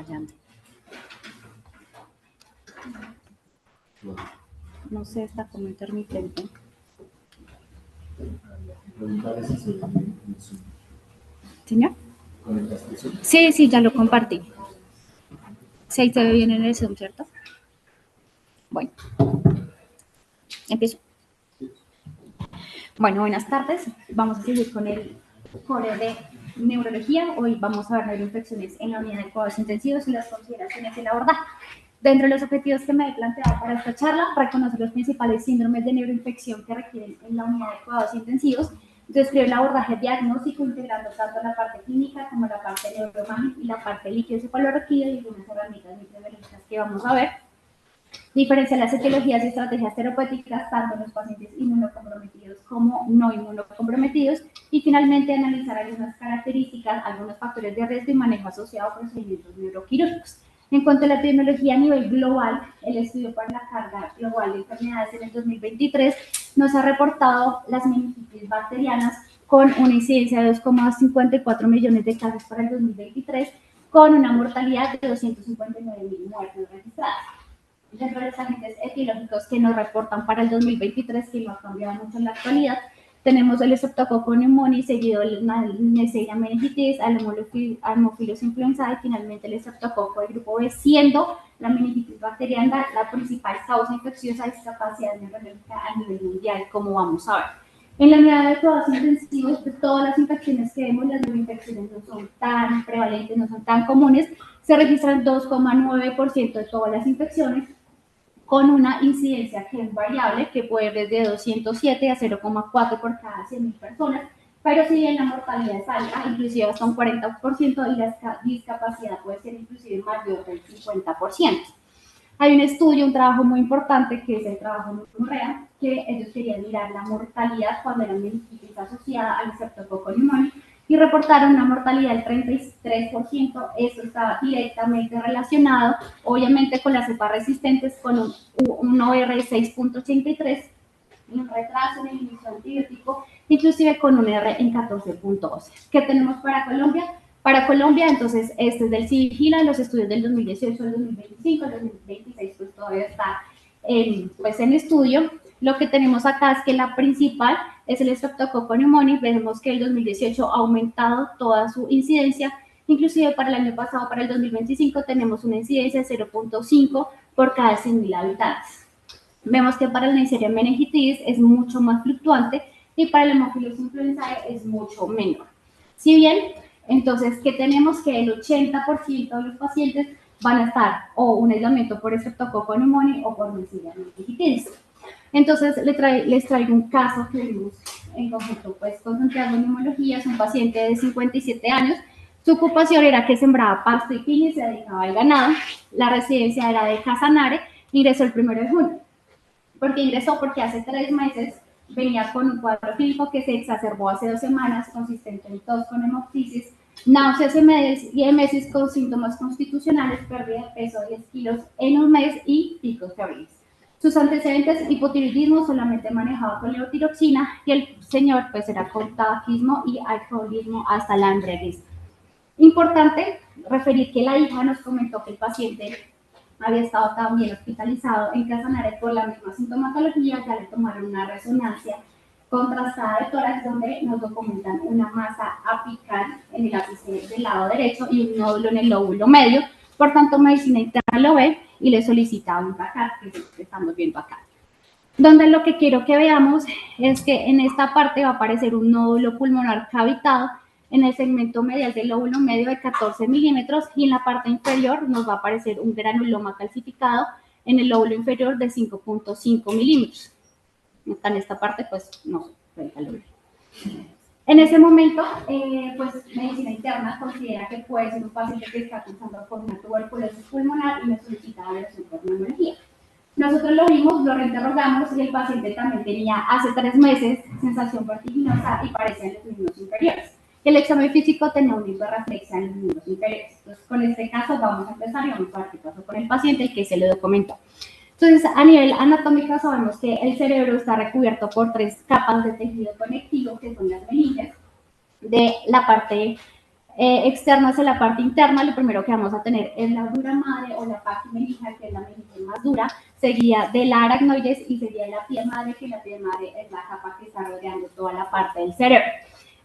fallando. No sé, está como intermitente. ¿Señor? Sí, sí, ya lo compartí. Sí, ahí se ve bien en el Zoom, ¿cierto? Bueno, empiezo. Bueno, buenas tardes. Vamos a seguir con el core de neurología. Hoy vamos a ver neuroinfecciones en la unidad de cuidados intensivos y las consideraciones del abordaje. Dentro de los objetivos que me he planteado para esta charla, reconocer los principales síndromes de neuroinfección que requieren en la unidad de cuidados intensivos, describir el abordaje diagnóstico integrando tanto la parte clínica como la parte neuroimagen y la parte líquido-cefalorraquídeo y algunas herramientas microbiológicas que vamos a ver. Diferenciar las etiologías y estrategias terapéuticas tanto en los pacientes inmunocomprometidos como no inmunocomprometidos y finalmente analizar algunas características, algunos factores de riesgo y manejo asociado a procedimientos neuroquirúrgicos. En cuanto a la epidemiología a nivel global, el estudio para la carga global de enfermedades en el 2023 nos ha reportado las meningitis bacterianas con una incidencia de 2,54 millones de casos para el 2023, con una mortalidad de 259.000 muertes registradas. Dentro de los agentes etiológicos que nos reportan para el 2023, que no ha cambiado mucho en la actualidad, tenemos el Streptococcus pneumoniae, seguido el Neisseria meningitis, Haemophilus influenzae y finalmente el Streptococcus del grupo B, siendo la meningitis bacteriana la principal causa infecciosa de discapacidad neurológica a nivel mundial, como vamos a ver. En la unidad de cuidados intensivos, de todas las infecciones que vemos, las neuroinfecciones no son tan prevalentes, no son tan comunes, se registran 2,9% de todas las infecciones, con una incidencia que es variable, que puede ir desde 207 a 0,4 por cada 100.000 personas, pero si bien la mortalidad es alta, inclusive hasta un 40%, y la discapacidad puede ser inclusive mayor del 50%. Hay un estudio, un trabajo muy importante, que es el trabajo de Murrea, que ellos querían mirar la mortalidad cuando era meningitis asociada al Streptococcus pneumoniae, y reportaron una mortalidad del 33%. Eso estaba directamente relacionado, obviamente, con las cepas resistentes, con un OR de 6.83, un retraso en el inicio antibiótico, inclusive con un R en 14.12. ¿Qué tenemos para Colombia? Para Colombia, entonces, este es del CIVIGILA, los estudios del 2018 al 2025, el 2026 pues todavía está en estudio. Lo que tenemos acá es que la principal es el Streptococcus pneumoniae. Vemos que el 2018 ha aumentado toda su incidencia, inclusive para el año pasado, para el 2025, tenemos una incidencia de 0.5 por cada 100.000 habitantes. Vemos que para el Neisseria meningitis es mucho más fluctuante y para el Haemophilus influenzae es mucho menor. Si bien, entonces, ¿qué tenemos? Que el 80% de los pacientes van a estar o un aislamiento por Streptococcus pneumoniae o por Neisseria meningitis. Entonces, les traigo un caso que vimos en conjunto pues, con Santiago Neumología. Es un paciente de 57 años. Su ocupación era que sembraba pasto y piña y se dedicaba al ganado. La residencia era de Casanare. Ingresó el 1 de junio. ¿Por qué ingresó? Porque hace 3 meses venía con un cuadro clínico que se exacerbó hace 2 semanas, consistente en tos con hemoptisis, náuseas y emesis con síntomas constitucionales, pérdida de peso de 10 kilos en un mes y picos febriles. Sus antecedentes: hipotiroidismo solamente manejado con levotiroxina, y el señor pues era con tabaquismo y alcoholismo hasta la embriaguez. Importante referir que la hija nos comentó que el paciente había estado también hospitalizado en Casanare por la misma sintomatología. Ya le tomaron una resonancia contrastada de tórax, donde nos documentan una masa apical en el ápice del lado derecho y un nódulo en el lóbulo medio. Por tanto, medicina interna lo ve y le solicita un TACAR, que es lo que estamos viendo acá. Donde lo que quiero que veamos es que en esta parte va a aparecer un nódulo pulmonar cavitado en el segmento medial del lóbulo medio de 14 milímetros, y en la parte inferior nos va a aparecer un granuloma calcificado en el lóbulo inferior de 5.5 milímetros. Está en esta parte, pues no se ve. En ese momento, pues medicina interna considera que puede ser un paciente que está cursando por una tuberculosis pulmonar y me solicita evaluación por neumología. Nosotros lo vimos, lo reinterrogamos, y el paciente también tenía hace 3 meses sensación vertiginosa y parecía en los miembros inferiores. El examen físico tenía una hiperreflexia en los miembros inferiores. Entonces, con este caso vamos a empezar y vamos a ver qué pasó con el paciente y qué se le documentó. Entonces, a nivel anatómico sabemos que el cerebro está recubierto por 3 capas de tejido conectivo, que son las meninges. De la parte externas en la parte interna, lo primero que vamos a tener es la dura madre o la paquimeningia, que es la meninge más dura, seguida de la aracnoides y seguida de la pie madre, que la pie madre es la capa que está rodeando toda la parte del cerebro.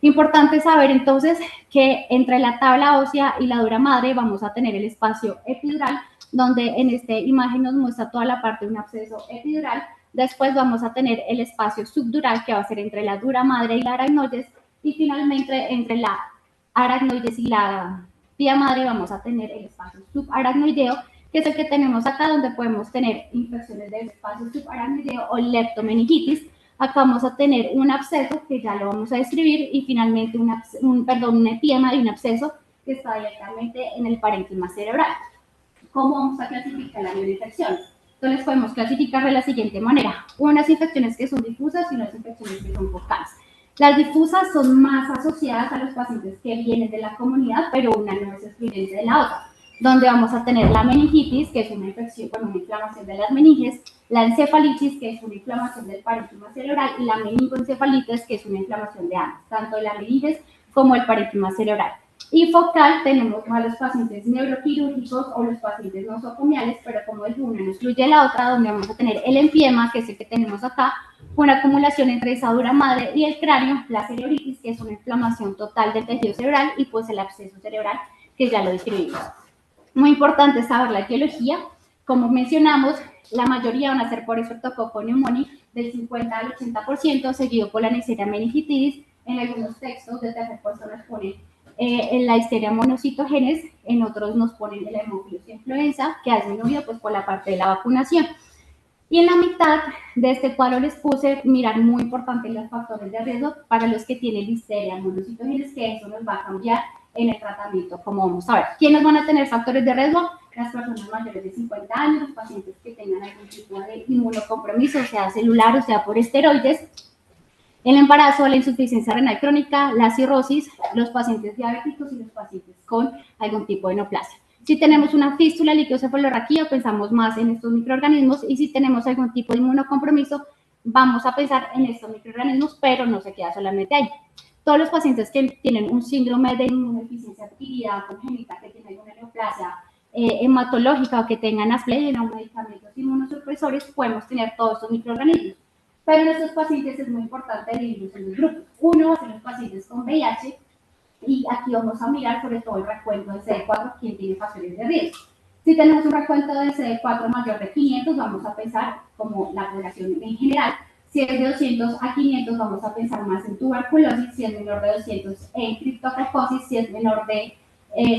Importante saber entonces que entre la tabla ósea y la dura madre vamos a tener el espacio epidural, donde en esta imagen nos muestra toda la parte de un absceso epidural. Después vamos a tener el espacio subdural, que va a ser entre la dura madre y la aracnoides, y finalmente entre la aracnoides y la pía madre vamos a tener el espacio subaracnoideo, que es el que tenemos acá, donde podemos tener infecciones del espacio subaracnoideo o leptomeningitis. Acá vamos a tener un absceso, que ya lo vamos a describir, y finalmente un epiema y un absceso que está directamente en el parénquima cerebral. ¿Cómo vamos a clasificar las infecciones? Entonces podemos clasificar de la siguiente manera: unas infecciones que son difusas y unas infecciones que son focales. Las difusas son más asociadas a los pacientes que vienen de la comunidad, pero una no es excluyente de la otra, donde vamos a tener la meningitis, que es una infección con una inflamación de las meninges, la encefalitis, que es una inflamación del parénquima cerebral, y la meningoencefalitis, que es una inflamación de ambas, tanto de la meninges como el parénquima cerebral. Y focal tenemos a los pacientes neuroquirúrgicos o los pacientes nosocomiales, pero como dije, una no excluye la otra, donde vamos a tener el empiema, que es el que tenemos acá, una acumulación entre esa dura madre y el cráneo, la cerebritis, que es una inflamación total del tejido cerebral, y pues el absceso cerebral, que ya lo describimos. Muy importante saber la etiología. Como mencionamos, la mayoría van a ser por Streptococcus pneumoniae, del 50 al 80%, seguido por la Neisseria meningitidis. En algunos textos de tercer puesto nos ponen en la Listeria monocytogenes, en otros nos ponen la Haemophilus influenza, que ha disminuido pues por la parte de la vacunación. Y en la mitad de este cuadro les puse, mirar, muy importante, los factores de riesgo para los que tienen Listeria monocytogenes, que eso nos va a cambiar en el tratamiento, como vamos a ver. ¿Quiénes van a tener factores de riesgo? Las personas mayores de 50 años, los pacientes que tengan algún tipo de inmunocompromiso, sea celular o sea por esteroides, el embarazo, la insuficiencia renal crónica, la cirrosis, los pacientes diabéticos y los pacientes con algún tipo de neoplasia. Si tenemos una fístula líquido-cefalorraquía, pensamos más en estos microorganismos, y si tenemos algún tipo de inmunocompromiso, vamos a pensar en estos microorganismos, pero no se queda solamente ahí. Todos los pacientes que tienen un síndrome de inmunodeficiencia adquirida congénita, que tienen alguna neoplasia hematológica o que tengan asplegia o medicamentos inmunosupresores, podemos tener todos estos microorganismos. Pero en estos pacientes es muy importante dividirlos en dos grupos. Uno va a ser los pacientes con VIH, y aquí vamos a mirar sobre todo el recuento del CD4, quién tiene factores de riesgo. Si tenemos un recuento del CD4 mayor de 500, vamos a pensar como la población en general. Si es de 200 a 500, vamos a pensar más en tuberculosis. Si es menor de 200, en criptococosis. Si es menor de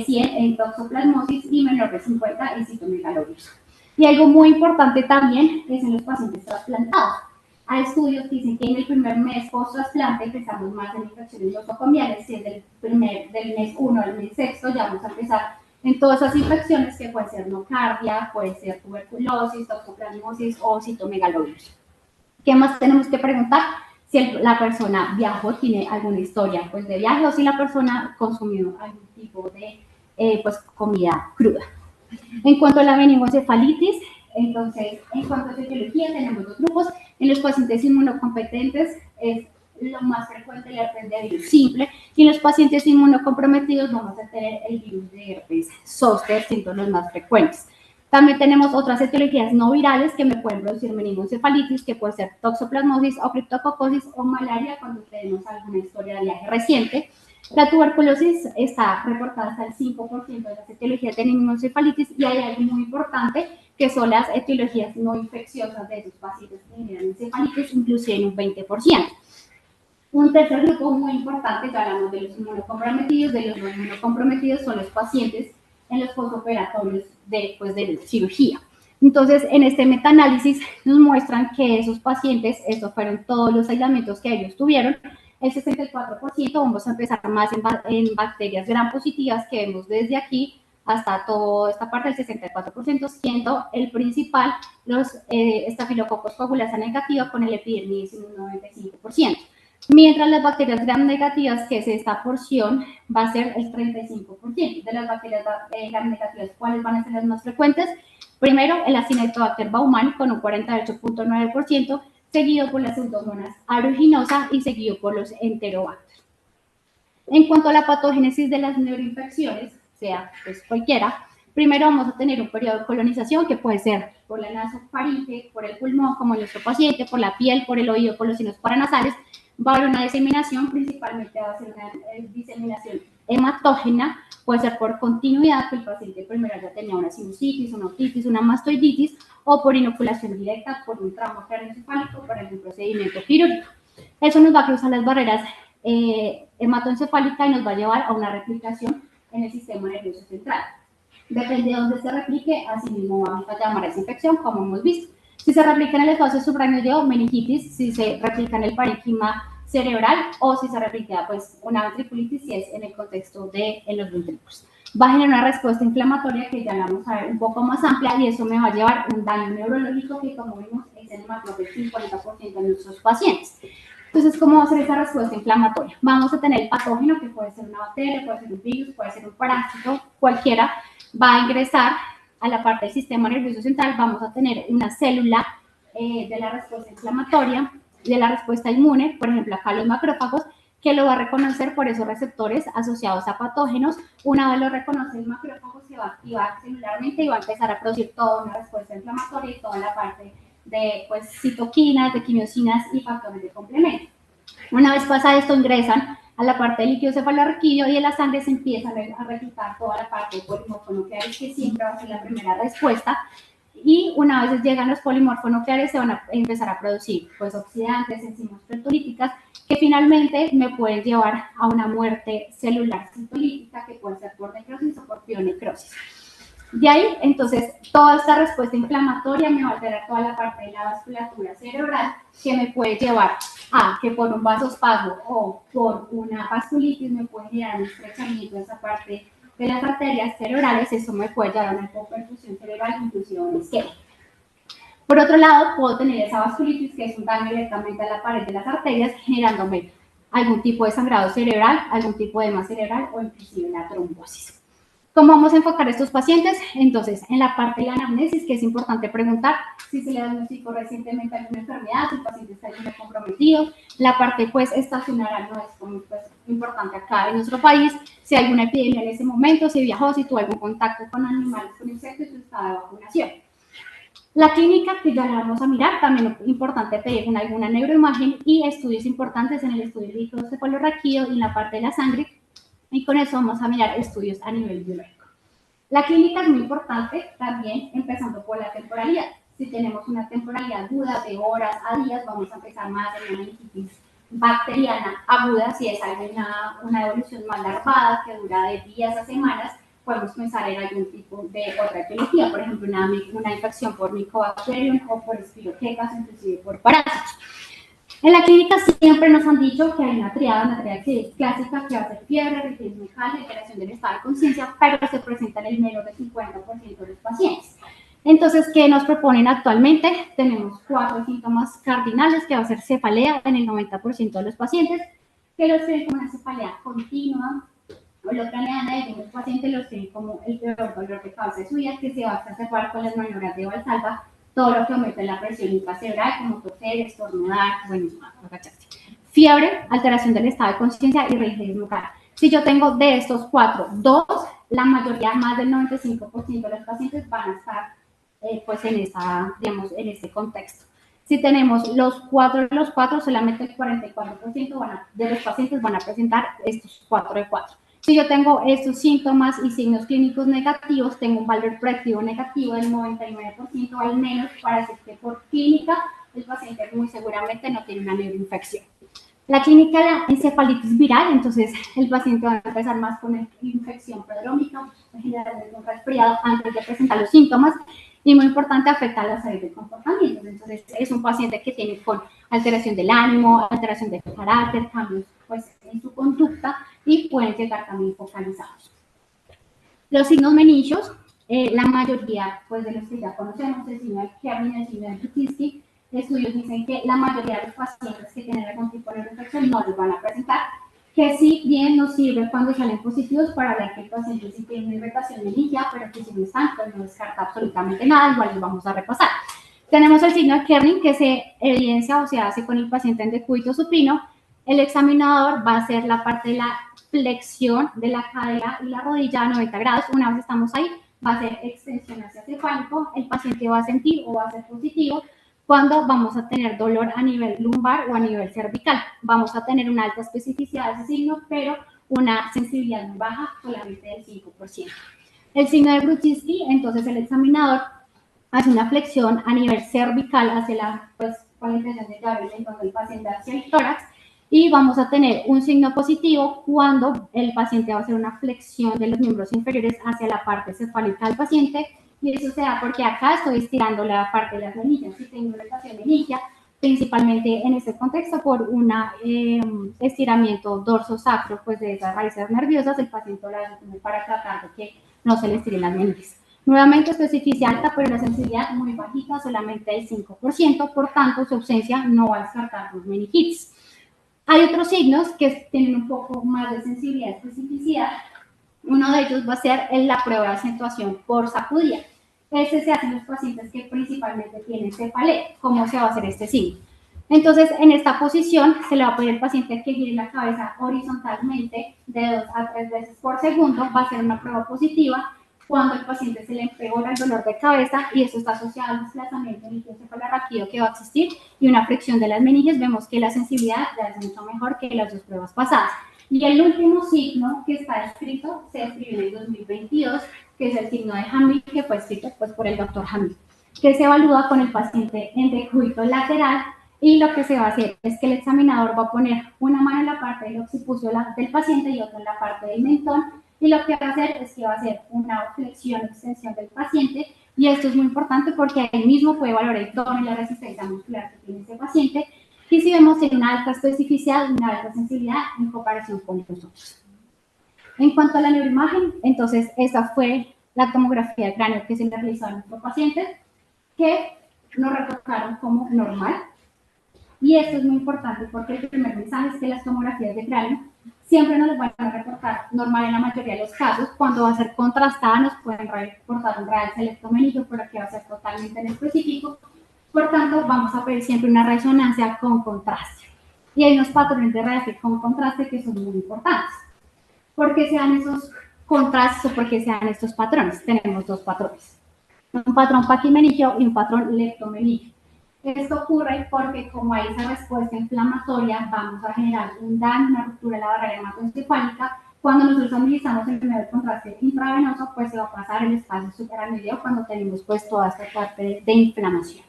100, en toxoplasmosis, y menor de 50 en citomegalovirus. Y algo muy importante también es en los pacientes trasplantados. Hay estudios que dicen que en el primer mes post-trasplante empezamos más en infecciones nosocomiales. Si es del mes 1 al mes 6, ya vamos a empezar en todas esas infecciones que pueden ser nocardia, puede ser tuberculosis, toxoplasmosis o citomegalovirus. ¿Qué más tenemos que preguntar? Si la persona viajó, tiene alguna historia pues, de viaje, o si la persona consumió algún tipo de pues, comida cruda. En cuanto a la meningoencefalitis, entonces, en cuanto a etiología, tenemos dos grupos. En los pacientes inmunocompetentes es lo más frecuente el herpes de virus simple, y en los pacientes inmunocomprometidos vamos a tener el virus de herpes zóster, siendo los más frecuentes. También tenemos otras etiologías no virales que me pueden producir meningoencefalitis, que puede ser toxoplasmosis o criptococosis, o malaria cuando tenemos alguna historia de viaje reciente. La tuberculosis está reportada hasta el 5% de las etiologías de meningoencefalitis, y hay algo muy importante que son las etiologías no infecciosas de esos pacientes que generan encefalitis, inclusive en un 20%. Un tercer grupo muy importante, ya hablamos de los inmunocomprometidos. De los no inmunocomprometidos son los pacientes en los postoperatorios después de cirugía. Entonces, en este metaanálisis nos muestran que esos pacientes, estos fueron todos los aislamientos que ellos tuvieron. El 64%, vamos a empezar más en bacterias gram positivas, que vemos desde aquí hasta toda esta parte, del 64%, siendo el principal los estafilococos coagulasa negativa, con el epidermidis en un 95%. Mientras las bacterias gram negativas, que es esta porción, va a ser el 35%. De las bacterias gram negativas, ¿cuáles van a ser las más frecuentes? Primero, el Acinetobacter baumannii con un 48.9%, seguido por las Pseudomonas aeruginosa y seguido por los Enterobacter. En cuanto a la patogénesis de las neuroinfecciones, sea pues cualquiera, primero vamos a tener un periodo de colonización que puede ser por la nasofaringe, por el pulmón, como en nuestro paciente, por la piel, por el oído, por los senos paranasales. Va a haber una diseminación, principalmente va a ser una diseminación hematógena, puede ser por continuidad, que el paciente primero ya tenía una sinusitis, una otitis, una mastoiditis, o por inoculación directa, por un trauma craneoencefálico, por algún procedimiento quirúrgico. Eso nos va a cruzar las barreras hematoencefálica y nos va a llevar a una replicación en el sistema nervioso central. Depende de dónde se replique, así mismo vamos a llamar a esa infección, como hemos visto. Si se replica en el espacio subráneo, meningitis; si se replica en el parénquima cerebral, o si se replica pues una ventriculitis, si es en el contexto de los ventrículos. Va a generar una respuesta inflamatoria que ya la vamos a ver un poco más amplia, y eso me va a llevar un daño neurológico que, como vimos, es en más del 50% de nuestros pacientes. Entonces, ¿cómo va a ser esa respuesta inflamatoria? Vamos a tener el patógeno, que puede ser una bacteria, puede ser un virus, puede ser un parásito, cualquiera, va a ingresar a la parte del sistema nervioso central. Vamos a tener una célula de la respuesta inflamatoria, de la respuesta inmune, por ejemplo, acá los macrófagos, que lo va a reconocer por esos receptores asociados a patógenos. Una vez lo reconoce el macrófago, se va a activar celularmente y va a empezar a producir toda una respuesta inflamatoria y toda la parte de pues, citoquinas, de quimiosinas y factores de complemento. Una vez pasa esto, ingresan a la parte del líquido cefalorraquídeo y en la sangre se empiezan a reclutar toda la parte de polimorfonucleares, que siempre va a ser la primera respuesta. Y una vez llegan los polimorfonucleares, se van a empezar a producir pues, oxidantes, enzimas proteolíticas, que finalmente me pueden llevar a una muerte celular citolítica, que puede ser por necrosis o por pionecrosis. De ahí, entonces, toda esta respuesta inflamatoria me va a alterar toda la parte de la vasculatura cerebral, que me puede llevar a que por un vasospasmo o por una vasculitis me puede generar un estrechamiento de esa parte de las arterias cerebrales. Eso me puede llevar a una hipoperfusión cerebral, inclusive un isquemia. Por otro lado, puedo tener esa vasculitis, que es un daño directamente a la pared de las arterias, generándome algún tipo de sangrado cerebral, algún tipo de edema cerebral o inclusive la trombosis. ¿Cómo vamos a enfocar a estos pacientes? Entonces, en la parte de la anamnesis, que es importante preguntar si se le diagnosticó recientemente alguna enfermedad, si el paciente está inmunocomprometido. La parte, pues, estacionaria no es como, pues, importante acá en nuestro país. Si hay alguna epidemia en ese momento, si viajó, si tuvo algún contacto con animales con insectos, su estado de vacunación. La clínica, que ya la vamos a mirar, también es importante pedir alguna neuroimagen y estudios importantes en el estudio del líquido cefalorraquídeo y en la parte de la sangre. Y con eso vamos a mirar estudios a nivel biológico. La clínica es muy importante también, empezando por la temporalidad. Si tenemos una temporalidad aguda de horas a días, vamos a empezar más en una meningitis bacteriana aguda. Si es una evolución más larvada, que dura de días a semanas, podemos pensar en algún tipo de otra etiología, por ejemplo, una infección por Mycobacterium o por Spirochetas, inclusive por parásitos. En la clínica siempre nos han dicho que hay una triada que es clásica, que va a ser fiebre, rigidez mecánica, alteración del estado de conciencia, pero se presenta en el menor del 50% de los pacientes. Entonces, ¿qué nos proponen actualmente? Tenemos 4 síntomas cardinales, que va a ser cefalea en el 90% de los pacientes, que los tienen como una cefalea continua o locraniana, y algunos pacientes los tienen como el peor dolor de cabeza de su vida, que se va a exacerbar con las maniobras de Valsalva, todo lo que aumenta la presión intracerebral, como toser, estornudar, bueno, agacharse. Fiebre, alteración del estado de conciencia y rigidez muscular. Si yo tengo de estos 4, 2, la mayoría, más del 95% de los pacientes van a estar pues en este contexto. Si tenemos los 4 de los 4, solamente el 44% de los pacientes van a presentar estos 4 de 4. Si yo tengo estos síntomas y signos clínicos negativos, tengo un valor predictivo negativo del 99% al menos, para decir que por clínica el paciente muy seguramente no tiene una neuroinfección. La clínica de la encefalitis viral, entonces el paciente va a empezar más con una infección prodrómica, generalmente un resfriado antes de presentar los síntomas, y muy importante, afecta a la salud del comportamiento. Entonces es un paciente que tiene con alteración del ánimo, alteración del carácter, cambios pues, en su conducta, y pueden llegar también focalizados. Los signos meningios, la mayoría pues, de los que ya conocemos, el signo de Kerner, el signo de Krutinsky, estudios dicen que la mayoría de los pacientes que tienen algún tipo de neuroinfección no los van a presentar, que sí bien nos sirve cuando salen positivos para hablar que el paciente sí tiene una irritación meningia, pero que si no están, pues no descarta absolutamente nada, igual les vamos a repasar. Tenemos el signo de Kerner, que se evidencia o se hace con el paciente en decúbito supino. El examinador va a ser la parte de la flexión de la cadera y la rodilla a 90 grados. Una vez estamos ahí, va a ser extensión hacia cefálico, el paciente va a sentir o va a ser positivo cuando vamos a tener dolor a nivel lumbar o a nivel cervical. Vamos a tener una alta especificidad de ese signo, pero una sensibilidad muy baja, solamente del 5%. El signo de Bruczynski, entonces el examinador hace una flexión a nivel cervical hacia la, pues, con la intención de llevar el mentón del paciente hacia el tórax, y vamos a tener un signo positivo cuando el paciente va a hacer una flexión de los miembros inferiores hacia la parte cefálica del paciente, y eso se da porque acá estoy estirando la parte de las menillas. Si tengo una elevación de menilla, principalmente en este contexto por un estiramiento dorso-sacro, pues de esas raíces nerviosas, el paciente lo hace para tratar de que no se le estiren las menillas. Nuevamente, especificidad alta, pero la sensibilidad muy bajita, solamente el 5%, por tanto, su ausencia no va a descartar los meningitis. Hay otros signos que tienen un poco más de sensibilidad y especificidad. Uno de ellos va a ser la prueba de acentuación por sacudida. Ese se hace en los pacientes que principalmente tienen cefalea. ¿Cómo se va a hacer este signo? Entonces, en esta posición se le va a pedir al paciente que gire la cabeza horizontalmente de 2 a 3 veces por segundo. Va a ser una prueba positiva cuando el paciente se le empeora el dolor de cabeza, y eso está asociado al desplazamiento meningoencefalorraquídeo que va a existir y una fricción de las meninges. Vemos que la sensibilidad ya es mucho mejor que las dos pruebas pasadas. Y el último signo que está escrito, se escribió en el 2022, que es el signo de Hamil, que fue escrito pues, por el doctor Hamil, que se evalúa con el paciente en decúbito lateral, y lo que se va a hacer es que el examinador va a poner una mano en la parte del occipucio del paciente y otra en la parte del mentón, y lo que va a hacer es que va a hacer una flexión o extensión del paciente, y esto es muy importante porque ahí mismo puede valorar el tono y la resistencia muscular que tiene ese paciente, y si vemos tiene una alta especificidad y una alta sensibilidad en comparación con los otros. En cuanto a la neuroimagen, entonces esa fue la tomografía de cráneo que se le realizó a nuestro paciente, que nos reportaron como normal. Y esto es muy importante porque el primer mensaje es que las tomografías de cráneo siempre nos las van a reportar normal en la mayoría de los casos. Cuando va a ser contrastada nos pueden reportar un real selectomenillo, pero aquí va a ser totalmente en específico. Por tanto, vamos a pedir siempre una resonancia con contraste. Y hay unos patrones de real con contraste que son muy importantes. ¿Por qué se dan esos contrastes o por qué se dan estos patrones? Tenemos dos patrones. Un patrón paquimenigio y un patrón leptomenigio. Esto ocurre porque como hay esa respuesta inflamatoria, vamos a generar un daño, una ruptura de la barrera hematoencefálica. Cuando nosotros administramos el primer contraste intravenoso, pues se va a pasar el espacio supramedio cuando tenemos pues toda esta parte de inflamación.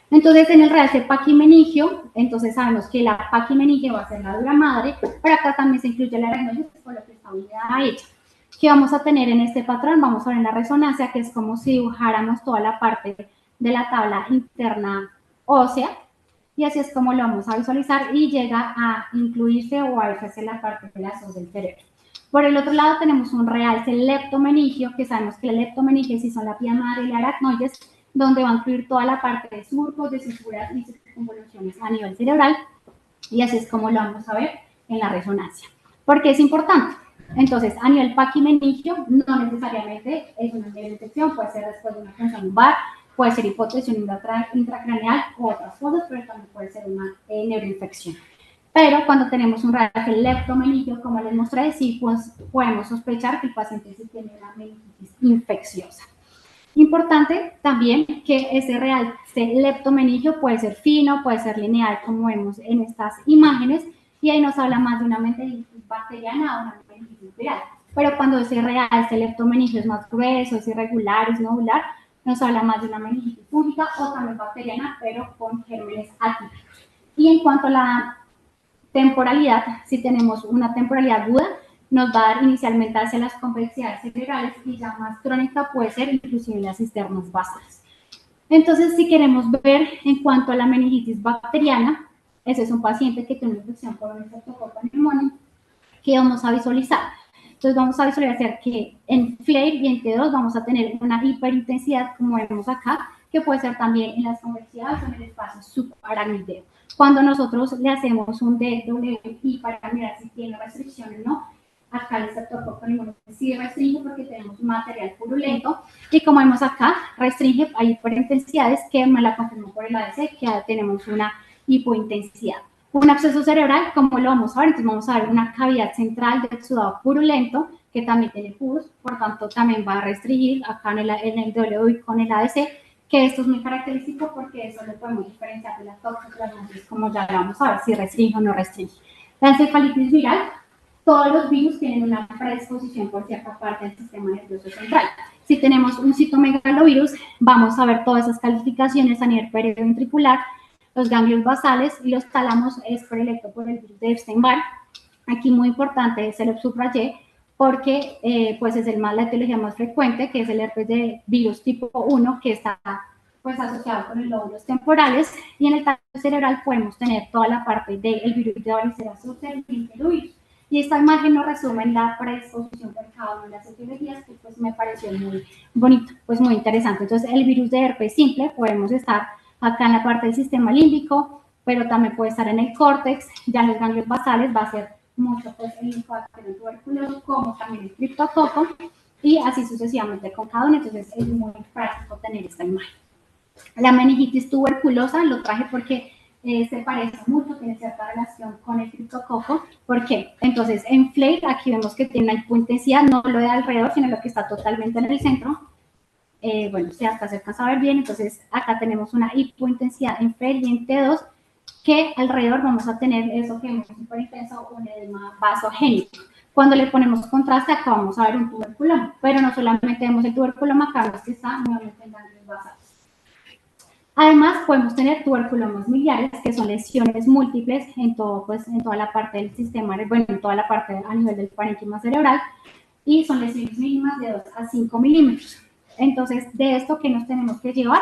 Entonces, en el realce paquimenigio, entonces sabemos que la paquimeningia va a ser la dura madre, pero acá también se incluye la aracnoides, por lo que está unida a ella. ¿Qué vamos a tener en este patrón? Vamos a ver en la resonancia, que es como si dibujáramos toda la parte de la tabla interna ósea, y así es como lo vamos a visualizar, y llega a incluirse o a verse la parte de las os del cerebro. Por el otro lado tenemos un realce leptomenigio, que sabemos que la leptomeningia sí son la pía madre y la aracnoides, donde va a incluir toda la parte de surcos, de fisuras y circunvoluciones a nivel cerebral, y así es como lo vamos a ver en la resonancia. ¿Por qué es importante? Entonces, a nivel paquimeningio, no necesariamente es una neuroinfección, puede ser después de una punción lumbar, puede ser hipotensión intracraneal u otras cosas, pero también puede ser una neuroinfección. Pero cuando tenemos un realce leptomeningio, como les mostré, sí pues, podemos sospechar que el paciente sí tiene una meningitis infecciosa. Importante también que ese realce leptomeningio puede ser fino, puede ser lineal, como vemos en estas imágenes, y ahí nos habla más de una meningitis bacteriana o una meningitis viral. Pero cuando ese realce leptomeningio es más grueso, es irregular, es nodular, nos habla más de una meningitis fúngica o también bacteriana, pero con gérmenes atípicos. Y en cuanto a la temporalidad, si tenemos una temporalidad aguda, nos va a dar inicialmente hacia las convexidades cerebrales, y ya más crónica puede ser inclusive en las cisternas basales. Entonces, si queremos ver en cuanto a la meningitis bacteriana, ese es un paciente que tiene una infección por un Streptococcus pneumoniae, que vamos a visualizar. Entonces, vamos a visualizar que en FLAIR y en T2 vamos a tener una hiperintensidad, como vemos acá, que puede ser también en las convexidades o en el espacio subaracnoideo. Cuando nosotros le hacemos un DWI para mirar si tiene restricciones o no, acá el Streptococcus pneumoniae sí restringe porque tenemos un material purulento, y como vemos acá, restringe a hiperintensidades, que me la confirmó por el ADC, que ya tenemos una hipointensidad. Un absceso cerebral, ¿cómo lo vamos a ver? Entonces vamos a ver una cavidad central de exudado purulento que también tiene pus, por tanto también va a restringir acá en el W y con el ADC, que esto es muy característico porque eso lo podemos diferenciar de la toxoplasmosis, como ya lo vamos a ver, si restringe o no restringe. La encefalitis viral, todos los virus tienen una predisposición por cierta parte del sistema nervioso central. Si tenemos un citomegalovirus, vamos a ver todas esas calificaciones a nivel periventricular, los ganglios basales y los tálamos es predilecto por el virus de Epstein-Barr. Aquí muy importante, se lo subrayé, porque pues es la etiología más frecuente, que es el herpes de virus tipo 1, que está pues asociado con los lóbulos temporales, y en el tallo cerebral podemos tener toda la parte del virus de varicela zoster y el virus. Y esta imagen nos resume la predisposición por cada una de las etiologías, que pues me pareció muy bonito, pues muy interesante. Entonces, el virus de herpes simple podemos estar acá en la parte del sistema límbico, pero también puede estar en el córtex, ya en los ganglios basales va a ser mucho pues el linfobacterio tuberculoso, como también el criptococo, y así sucesivamente con cada uno. Entonces es muy práctico tener esta imagen. La meningitis tuberculosa lo traje porque se parece mucho, tiene cierta relación con el criptococo. ¿Por qué? Entonces, en Fleir, aquí vemos que tiene una hipointensidad, no lo de alrededor, sino lo que está totalmente en el centro. Bueno, si acá se alcanza a ver bien, entonces acá tenemos una hipointensidad en Fleir y en T2, que alrededor vamos a tener eso que es súper intenso, un edema vasogénico. Cuando le ponemos contraste, acá vamos a ver un tuberculoma, pero no solamente vemos el tuberculoma, acá vemos que está nuevamente en ganglios basales. Además, podemos tener tuberculomas miliares, que son lesiones múltiples en toda la parte del sistema, bueno, en toda la parte a nivel del parénquima cerebral, y son lesiones mínimas de 2 a 5 milímetros. Entonces, de esto que nos tenemos que llevar,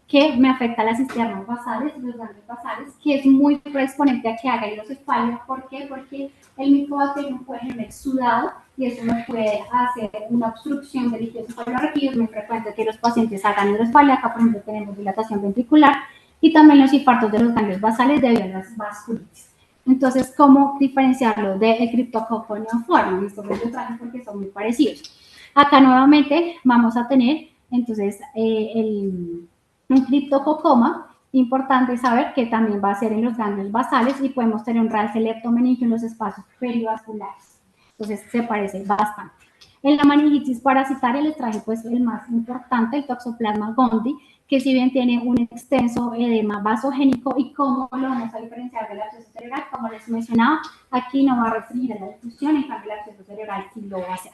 que me afecta a las cisternas basales, los ganglios basales, que es muy predisponente a que haga hidrocefalia. ¿Por qué? Porque el micobacterium puede ser exudado y eso nos puede hacer una obstrucción del líquido cefalorraquídeo. Es muy frecuente que los pacientes hagan hidrocefalia. Acá, por ejemplo, tenemos dilatación ventricular y también los infartos de los ganglios basales debido a las vasculitis. Entonces, ¿cómo diferenciarlo del criptococo neoforme? Esto lo traje porque son muy parecidos. Acá nuevamente vamos a tener, entonces, un criptococoma. Importante saber que también va a ser en los ganglios basales y podemos tener un realce leptomeningio en los espacios perivasculares. Entonces, se parece bastante. En la meningitis parasitaria les traje pues el más importante, el Toxoplasma gondii, que si bien tiene un extenso edema vasogénico. ¿Y cómo lo vamos a diferenciar del absceso cerebral? Como les mencionaba, aquí no va a restringir la difusión, en cambio el absceso cerebral sí lo va a hacer.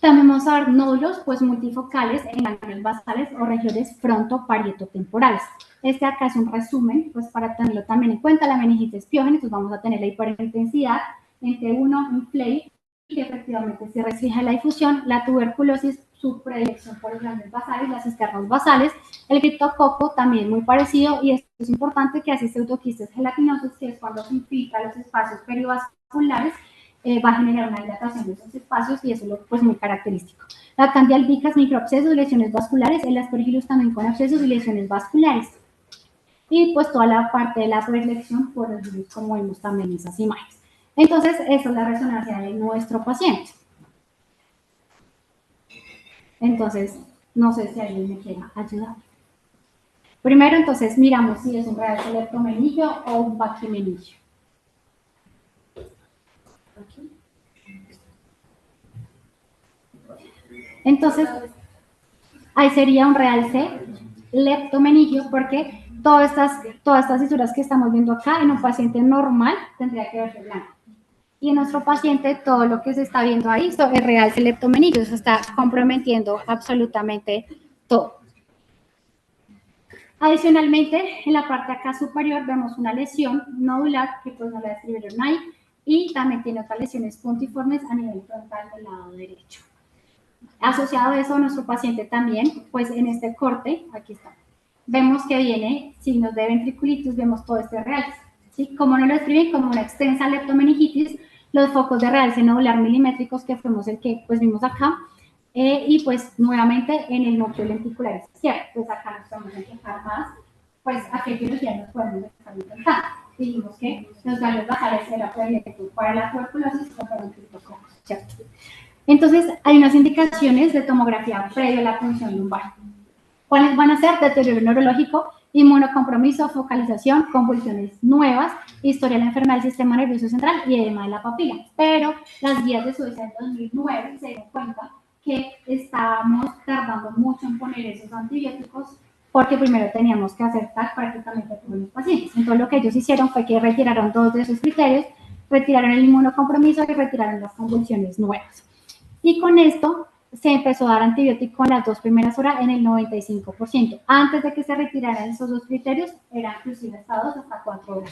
También vamos a ver nódulos pues, multifocales en ganglios basales o regiones frontoparieto-temporales. Este acá es un resumen, pues para tenerlo también en cuenta, la meningitis piógena, entonces vamos a tener la hiperintensidad en T1 en Fleir, que efectivamente se restringe la difusión, la tuberculosis, su predilección por los ganglios basales, las cisternas basales, el criptococo también muy parecido, y esto es importante que así pseudoquistes gelatinosos, que es cuando se infiltra los espacios perivasculares, va a generar una dilatación de esos espacios y eso es pues, muy característico. La Candida albicans, microabscesos y lesiones vasculares, el Aspergillus también con abscesos y lesiones vasculares. Y pues toda la parte de la predilección por el virus, como vemos también en esas imágenes. Entonces, esa es la resonancia de nuestro paciente. Entonces, no sé si alguien me quiera ayudar. Primero, entonces, miramos si es un realce leptomeningio o un baquimeningio. Entonces, ahí sería un realce leptomeningio porque todas estas fisuras que estamos viendo acá en un paciente normal tendría que verse blanco. Y en nuestro paciente todo lo que se está viendo ahí es realce leptomeningio, se está comprometiendo absolutamente todo. Adicionalmente, en la parte acá superior vemos una lesión nodular que pues no la describieron ahí y también tiene otras lesiones puntiformes a nivel frontal del lado derecho. Asociado a eso, nuestro paciente también, pues en este corte, aquí está, vemos que viene signos de ventriculitis, vemos todo este realce, ¿sí? Como no lo escriben, como una extensa leptomeningitis, los focos de realce nodular milimétricos, que fuimos el que pues vimos acá, y pues nuevamente en el núcleo lenticular izquierdo, pues acá nos vamos a enfocar más, pues a qué cirugía nos podemos estar intentando. Dijimos que los ganglios basales era predilecto para la tuberculosis o para el criptococo, ¿cierto? Entonces, hay unas indicaciones de tomografía previo a la punción lumbar. ¿Cuáles van a ser? Deterioro neurológico, inmunocompromiso, focalización, convulsiones nuevas, historia de la enfermedad del sistema nervioso central y edema de la papila. Pero las guías de Suecia en 2009 se dieron cuenta que estábamos tardando mucho en poner esos antibióticos porque primero teníamos que hacer TAC prácticamente todos los pacientes. Entonces lo que ellos hicieron fue que retiraron 2 de esos criterios, retiraron el inmunocompromiso y retiraron las convulsiones nuevas. Y con esto se empezó a dar antibiótico en las 2 primeras horas en el 95%. Antes de que se retiraran esos 2 criterios, eran inclusive hasta 2 hasta 4 horas.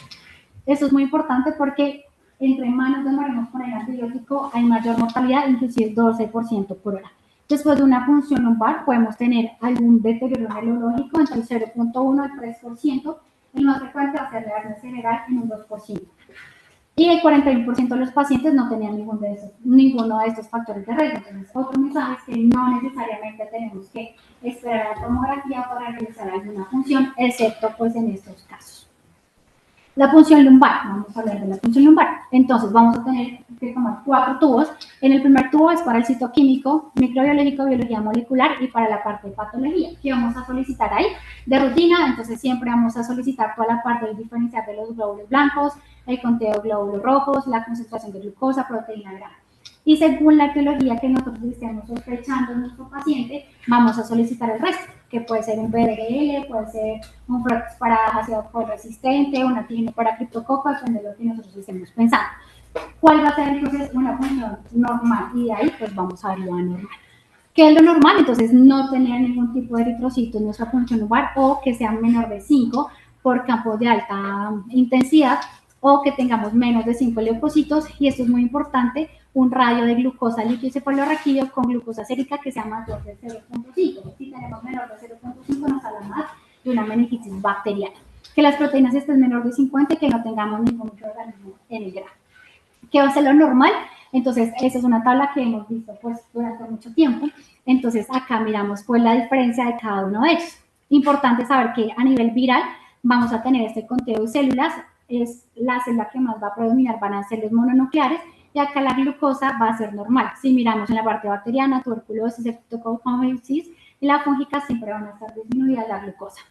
Eso es muy importante porque entre más nos demoremos con el antibiótico, hay mayor mortalidad, inclusive 12% por hora. Después de una punción lumbar, podemos tener algún deterioro neurológico entre el 0.1 al 3%, el más frecuente va a ser la hernia cerebral en un 2%. Y el 41% de los pacientes no tenían ninguno de estos factores de riesgo. Entonces, otro mensaje es que no necesariamente tenemos que esperar a la tomografía para realizar alguna punción, excepto pues en estos casos. La punción lumbar, vamos a hablar de la punción lumbar. Entonces, vamos a tener que tomar 4 tubos. En el primer tubo es para el citoquímico, microbiológico, biología molecular y para la parte de patología. ¿Qué vamos a solicitar ahí? De rutina, entonces siempre vamos a solicitar toda la parte del diferencial de los glóbulos blancos, el conteo de glóbulos rojos, la concentración de glucosa, proteína grasa. Y según la etiología que nosotros estemos sospechando en nuestro paciente, vamos a solicitar el resto, que puede ser un BRL, puede ser un Frox para ácido resistente, una TINO para criptococo, depende de lo que nosotros estemos pensando. ¿Cuál va a ser entonces una función normal? Y de ahí pues vamos a ver lo anormal. ¿Qué es lo normal? Entonces no tener ningún tipo de eritrocito en nuestra función lumbar o que sea menor de 5 por campo de alta intensidad o que tengamos menos de 5 leucocitos, y esto es muy importante, un radio de glucosa líquido cefalorraquídeo con glucosa sérica que sea mayor de 0.5. Si tenemos menor de 0.5 nos habla más de una meningitis bacteriana. Que las proteínas estén menor de 50 y que no tengamos ningún microorganismo en el grano. ¿Qué va a ser lo normal? Entonces, esa es una tabla que hemos visto pues durante mucho tiempo. Entonces, acá miramos pues la diferencia de cada uno de ellos. Importante saber que a nivel viral vamos a tener este conteo de células, es la célula que más va a predominar, van a ser los mononucleares, y acá la glucosa va a ser normal. Si miramos en la parte bacteriana, tuberculosis, streptococcus, y la fúngica siempre van a estar disminuidas la glucosa.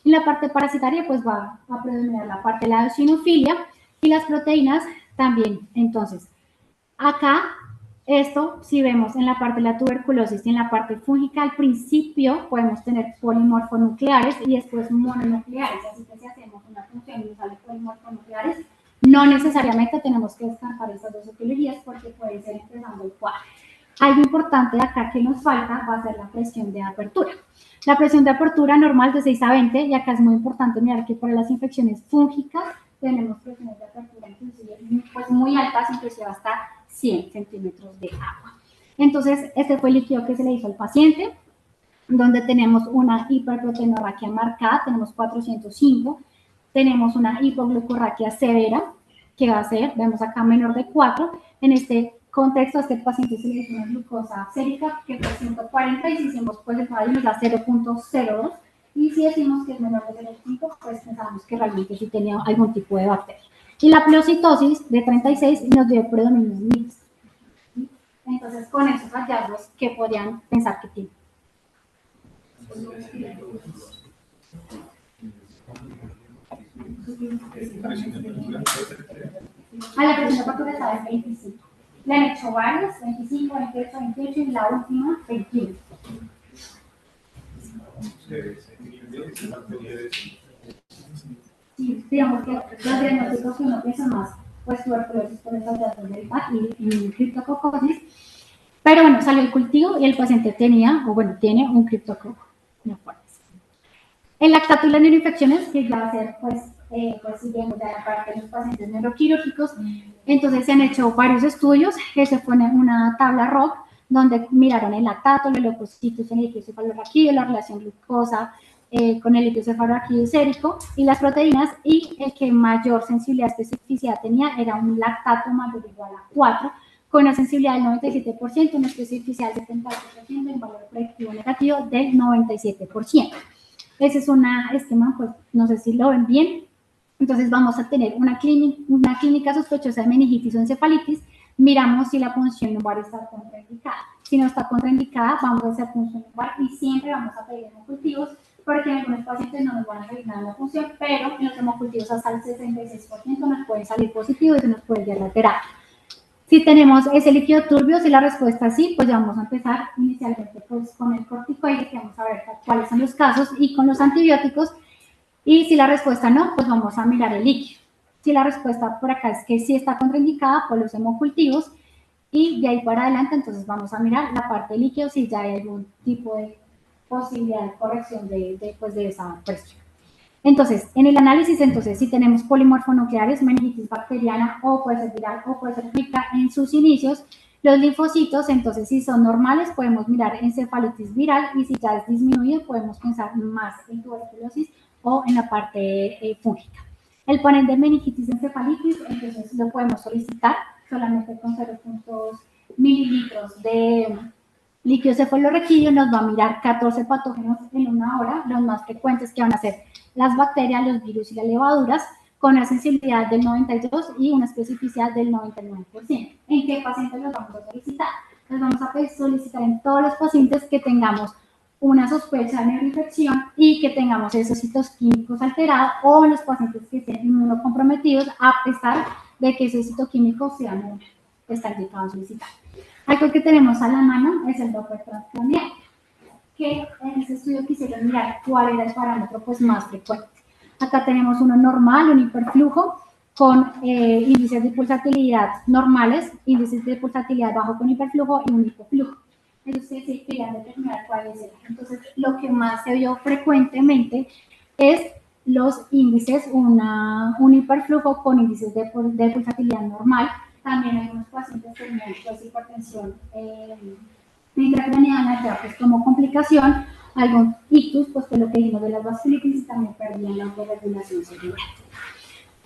En la parte parasitaria pues va a predominar la parte de la eosinofilia y las proteínas también. Entonces, acá, esto, si vemos en la parte de la tuberculosis y en la parte fúngica, al principio podemos tener polimorfonucleares y después mononucleares. Así que si hacemos una función y sale polimorfonucleares, no necesariamente tenemos que descartar estas 2 etiologías porque puede ser empezando el cuadro. Algo importante de acá que nos falta va a ser la presión de apertura. La presión de apertura normal de 6 a 20, y acá es muy importante mirar que para las infecciones fúngicas tenemos presiones de apertura inclusive pues muy altas, inclusive hasta 100 centímetros de agua. Entonces, este fue el líquido que se le hizo al paciente, donde tenemos una hiperproteinorraquia marcada, tenemos 405, tenemos una hipoglucorraquia severa, que va a ser, vemos acá menor de 4, en este contexto a este paciente se le hizo una glucosa sérica que fue 140, y si hicimos pues el radio nos da 0.02, y si decimos que es menor de 0.5, pues pensamos que realmente sí tenía algún tipo de bacteria. Y la pleocitosis de 36 nos dio predominio mixto. Entonces, con esos hallazgos, ¿qué podrían pensar que tiene? A la presión de apertura está en 25. Le han hecho varias, 25, 28, 28 y la última, 21. Sí, digamos que los diagnósticos que uno piensa más, pues tuberculosis por estas datos del PAC y criptococosis. Pero bueno, salió el cultivo y el paciente tenía, o bueno, tiene un criptococo. No puede ser. El lactato y las neuroinfecciones, que ya va a ser, pues siguiendo ya la parte de los pacientes neuroquirúrgicos, entonces se han hecho varios estudios, que se pone una tabla ROC, donde miraron el lactato, los leucocitos en el líquido cefalorraquídeo, la relación glucosa con el líquido cefalorraquídeo sérico y las proteínas, y el que mayor sensibilidad especificidad tenía era un lactato mayor o igual a 4, con una sensibilidad del 97%, una especificidad del 78% y un valor predictivo negativo del 97%. Ese es un esquema, pues no sé si lo ven bien. Entonces vamos a tener una clínica sospechosa de meningitis o encefalitis, miramos si la punción lumbar está contraindicada. Si no está contraindicada, vamos a hacer punción lumbar y siempre vamos a pedir cultivos porque en algunos pacientes no nos van a salir nada en la función, pero en los hemocultivos hasta el 66% nos pueden salir positivos y se nos puede llegar a terapia. Si tenemos ese líquido turbio, si la respuesta es sí, pues ya vamos a empezar inicialmente pues, con el corticoide, que vamos a ver cuáles son los casos, y con los antibióticos. Y si la respuesta no, pues vamos a mirar el líquido. Si la respuesta por acá es que sí está contraindicada por los hemocultivos, y de ahí para adelante, entonces vamos a mirar la parte de líquido si ya hay algún tipo de posibilidad de corrección de esa presión. Entonces, en el análisis, entonces, si tenemos polimorfonucleares, meningitis bacteriana, o puede ser viral, o puede ser zika en sus inicios, los linfocitos, entonces, si son normales, podemos mirar encefalitis viral, y si ya es disminuido, podemos pensar más en tuberculosis o en la parte fúngica. El panel de meningitis encefalitis, entonces, lo podemos solicitar solamente con 0.2 mililitros de líquido cefalorraquídeo, nos va a mirar 14 patógenos en una hora, los más frecuentes que van a ser las bacterias, los virus y las levaduras, con una sensibilidad del 92 y una especificidad del 99%. ¿En qué pacientes los vamos a solicitar? Los vamos a solicitar en todos los pacientes que tengamos una sospecha de neuroinfección y que tengamos esos citoquímicos alterados, o en los pacientes que estén inmunocomprometidos, a pesar de que ese citoquímico sea nulo, está indicado a solicitar. Algo que tenemos a la mano es el Doppler transcranial, que en ese estudio quisieron mirar cuál era el parámetro pues, más frecuente. Acá tenemos uno normal, un hiperflujo, con índices de pulsatilidad normales, índices de pulsatilidad bajo con hiperflujo y un hipoflujo. Entonces, sí querían determinar cuál es el. Entonces, lo que más se vio frecuentemente es los índices, un hiperflujo con índices de pulsatilidad normal. También hay unos pacientes que tenían pues, hipertensión intracraniana, ya pues como complicación, algún ictus, pues que lo que dijimos de las vasculitis, también perdían la autorregulación cerebral.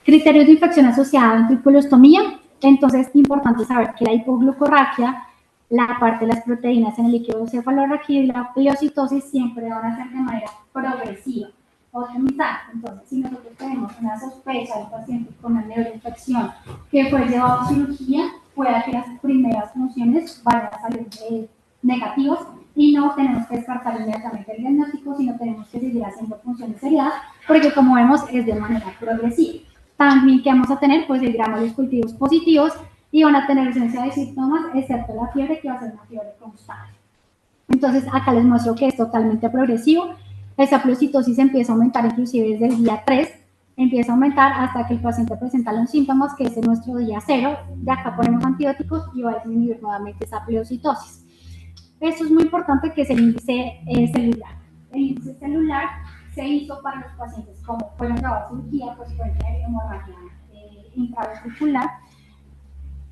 Criterios de infección asociada a ventriculostomía. Entonces, es importante saber que la hipoglucorraquia, la parte de las proteínas en el líquido cefalorraquídeo y la pleocitosis siempre van a ser de manera progresiva o optimizada. Entonces, si nosotros tenemos una sospecha del paciente con una neuroinfección que fue llevado a cirugía, puede que las primeras funciones vayan a salir negativas y no tenemos que descartar inmediatamente el diagnóstico, sino tenemos que seguir haciendo funciones seriadas, porque como vemos es de manera progresiva. También que vamos a tener, pues el gramo de los cultivos positivos y van a tener ausencia de síntomas, excepto la fiebre, que va a ser una fiebre constante. Entonces, acá les muestro que es totalmente progresivo. Esa pleocitosis empieza a aumentar inclusive desde el día 3, empieza a aumentar hasta que el paciente presenta los síntomas, que es en nuestro día 0. De acá ponemos antibióticos y va a disminuir nuevamente esa pleocitosis. Esto es muy importante, que es el índice celular. El índice celular se hizo para los pacientes como fueron llevados a cirugía, pues pueden tener hemorragia intravesicular.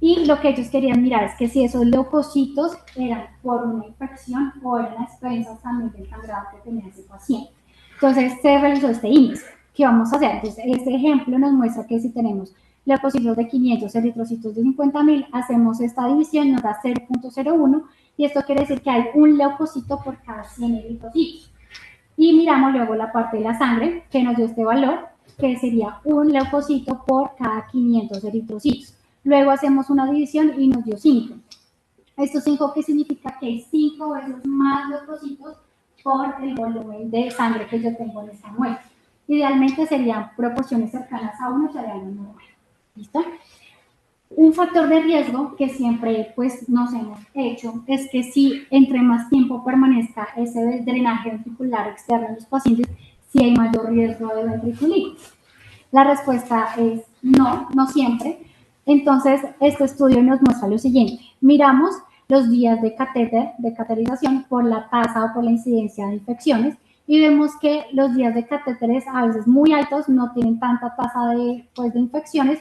Y lo que ellos querían mirar es que si esos leucocitos eran por una infección o eran las expensas también del sangrado que tenía ese paciente. Entonces se realizó este índice. ¿Qué vamos a hacer? Entonces, este ejemplo nos muestra que si tenemos leucocitos de 500, eritrocitos de 50.000, hacemos esta división, nos da 0.01, y esto quiere decir que hay un leucocito por cada 100 eritrocitos. Y miramos luego la parte de la sangre, que nos dio este valor, que sería un leucocito por cada 500 eritrocitos. Luego hacemos una división y nos dio 5. Esto 5, ¿qué significa? Que hay 5 veces más leucocitos por el volumen de sangre que yo tengo en esta muestra. Idealmente serían proporciones cercanas a 1, sería lo normal. ¿Listo? Un factor de riesgo que siempre pues, nos hemos hecho es que si entre más tiempo permanezca ese drenaje ventricular externo en los pacientes, si hay mayor riesgo de ventriculitis. La respuesta es no, no siempre. Entonces, este estudio nos muestra lo siguiente. Miramos los días de cateterización por la tasa o por la incidencia de infecciones, y vemos que los días de catéteres a veces muy altos no tienen tanta tasa de infecciones,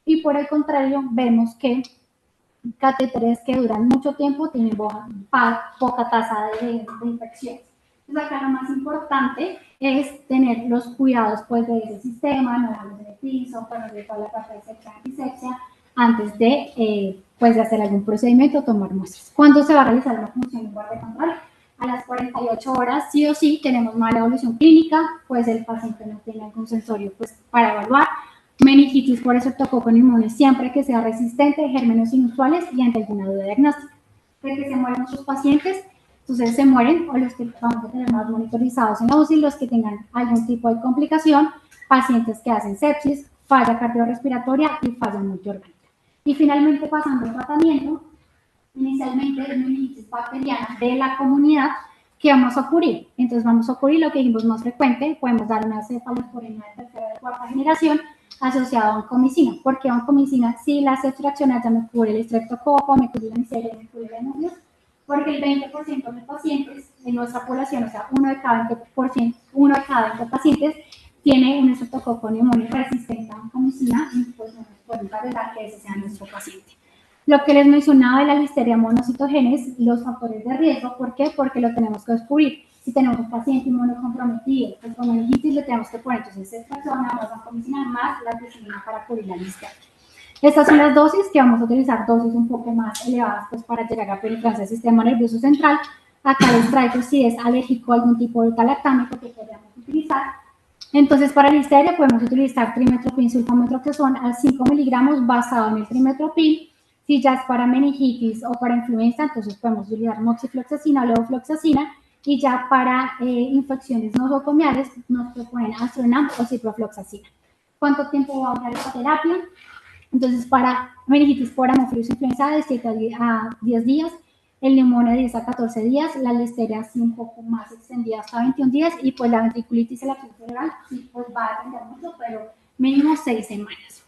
y por el contrario vemos que catéteres que duran mucho tiempo tienen poca tasa de infecciones. Entonces acá lo más importante es tener los cuidados pues, de ese sistema, no dejarlos en el piso, ponerle toda la parte de antisepsia antes de hacer algún procedimiento o tomar muestras. ¿Cuándo se va a realizar una función igual de control? A las 48 horas, sí o sí, tenemos mala evolución clínica, pues el paciente no tiene algún sensorio pues, para evaluar. Meningitis por eso tocó con inmunes siempre que sea resistente, gérmenes inusuales y ante alguna duda diagnóstica. De que se mueren muchos pacientes, Entonces se mueren, o los que vamos a tener más monitorizados en la UCI, los que tengan algún tipo de complicación, pacientes que hacen sepsis, falla cardiorrespiratoria y falla multiorgánica. Y finalmente, pasando al tratamiento, inicialmente es meningitis bacteriana de la comunidad que vamos a cubrir. Entonces vamos a cubrir lo que dijimos más frecuente, podemos dar una cefalosporina de tercera o cuarta generación asociada a oncomicina. ¿Por qué oncomicina? Si la ceftriaxona ya me cubre el estreptococo, me cubre la miseria, me cubre la hemofilia, porque el 20% de pacientes en nuestra población, o sea, uno de cada 20 pacientes tiene un estreptococo neumonio resistente a oncomicina, y pues no nos podemos arriesgar que ese sea nuestro paciente. Lo que les mencionaba de la listeria monocitogenes, los factores de riesgo, ¿por qué? Porque lo tenemos que descubrir. Si tenemos un paciente inmunocomprometido, pues con meningitis le tenemos que poner entonces esta persona más vancomicina más la glucemina para cubrir la listeria. Estas son las dosis que vamos a utilizar, dosis un poco más elevadas pues, para llegar a penetrancia del sistema nervioso central. Acá les traigo si es alérgico a algún tipo de beta-lactámico que podríamos utilizar. Entonces, para listeria podemos utilizar trimetoprim sulfamethoxazone a 5 miligramos basado en el trimetoprim. Si ya es para meningitis o para influenza, entonces podemos utilizar moxifloxacina o levofloxacina. Y ya para infecciones nosocomiales nos proponen Astronam o ciprofloxacina. ¿Cuánto tiempo va a durar esta terapia? Entonces, para meningitis por Haemophilus influenza de 7 a 10 días, el neumonio de 10 a 14 días, la listeria así un poco más extendida hasta 21 días y pues la ventriculitis y la acción cerebral sí pues va a depender mucho, pero mínimo 6 semanas.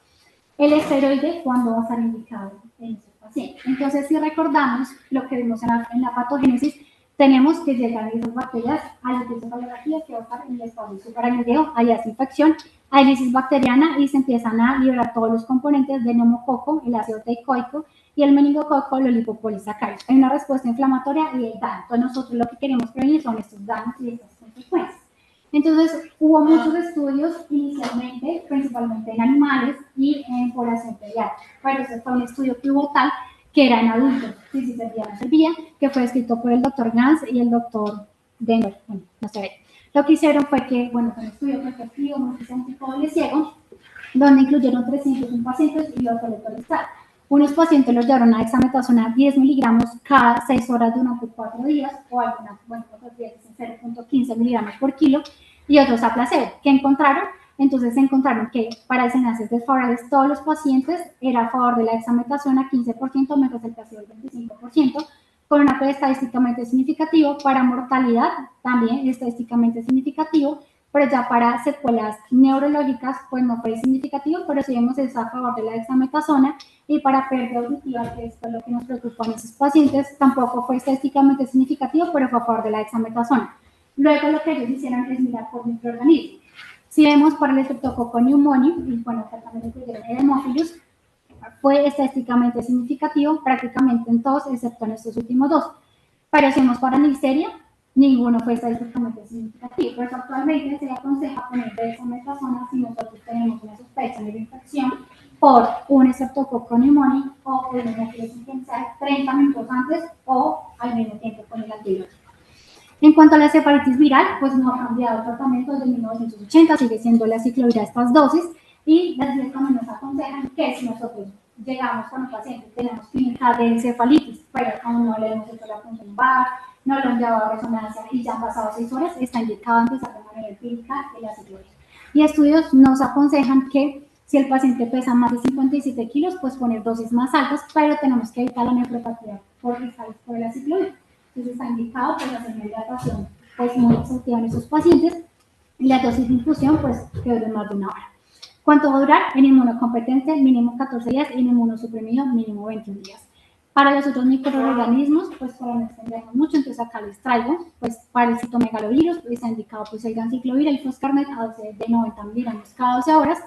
El esteroide, ¿cuándo va a estar indicado en esos pacientes? Entonces, si recordamos lo que vimos en la patogénesis, tenemos que llegar esas bacterias a la encefalografía que va a estar en el espacio supranuclear, hay esa infección, hay lisis bacteriana y se empiezan a liberar todos los componentes del neumococo, el ácido teicoico y el meningococo, los lipopolisacáridos. Hay una respuesta inflamatoria y el daño. Entonces, nosotros lo que queremos prevenir son estos daños y estas consecuencias. Entonces, hubo muchos estudios inicialmente, principalmente en animales y en población pediátrica, pero ese fue un estudio pivotal que era en adultos, si servía o no servía, que fue escrito por el doctor Gans y el doctor Denver, bueno, no se ve. Lo que hicieron fue que, bueno, fue un estudio prospectivo, multicéntrico, doble ciego, donde incluyeron 301 pacientes y los autorizar. Unos pacientes los llevaron a dexametasona 10 miligramos cada 6 horas durante 4 días, o algunas, bueno, otros días en 0.15 miligramos por kilo, y otros a placebo. ¿Qué encontraron? Entonces encontraron que para desenlaces desfavorables todos los pacientes era a favor de la dexametasona 15%, mientras el placebo el 25%, con un P estadísticamente significativo. Para mortalidad también estadísticamente significativo, pero ya para secuelas neurológicas pues no fue significativo, pero sí vemos es a favor de la dexametasona. Y para pérdida auditiva, que es lo que nos preocupa en esos pacientes, tampoco fue estadísticamente significativo, pero fue a favor de la dexametasona. Luego lo que ellos hicieron es mirar por microorganismos. Si vemos para el Streptococcus pneumoniae, y bueno, acá también incluyeron el Haemophilus, fue estadísticamente significativo prácticamente en todos, excepto en estos últimos dos. Pero si vemos para Neisseria, ninguno fue estadísticamente significativo. Por eso actualmente se aconseja poner dexametasona si nosotros tenemos una sospecha de infección por un Streptococcus pneumoniae o un Haemophilus influenzae 30 minutos antes o al mismo tiempo con el antibiótico. En cuanto a la cefalitis viral, pues no ha cambiado el tratamiento desde 1980, sigue siendo la ciclovira estas dosis, y las guías también nos aconsejan que si nosotros llegamos con un paciente y tenemos clínica de encefalitis, pero aún no le hemos hecho la función VAR, no lo han llevado a resonancia y ya han pasado 6 horas, está indicado empezar de manera empírica la ciclovira. Y estudios nos aconsejan que si el paciente pesa más de 57 kilos, pues poner dosis más altas, pero tenemos que evitar la nefropatía por la ciclovira. Entonces está indicado pues hacer una hidratación pues muy exhaustiva en esos pacientes y la dosis de infusión pues que dure más de 1 hora. ¿Cuánto va a durar? En inmunocompetente mínimo 14 días y en inmunosuprimido mínimo 21 días. Para los otros microorganismos, pues para no extendernos mucho, entonces acá les traigo, pues para el citomegalovirus, pues está indicado pues el ganciclovir, el foscarnet a dosis de 90 miligramos cada 12 horas.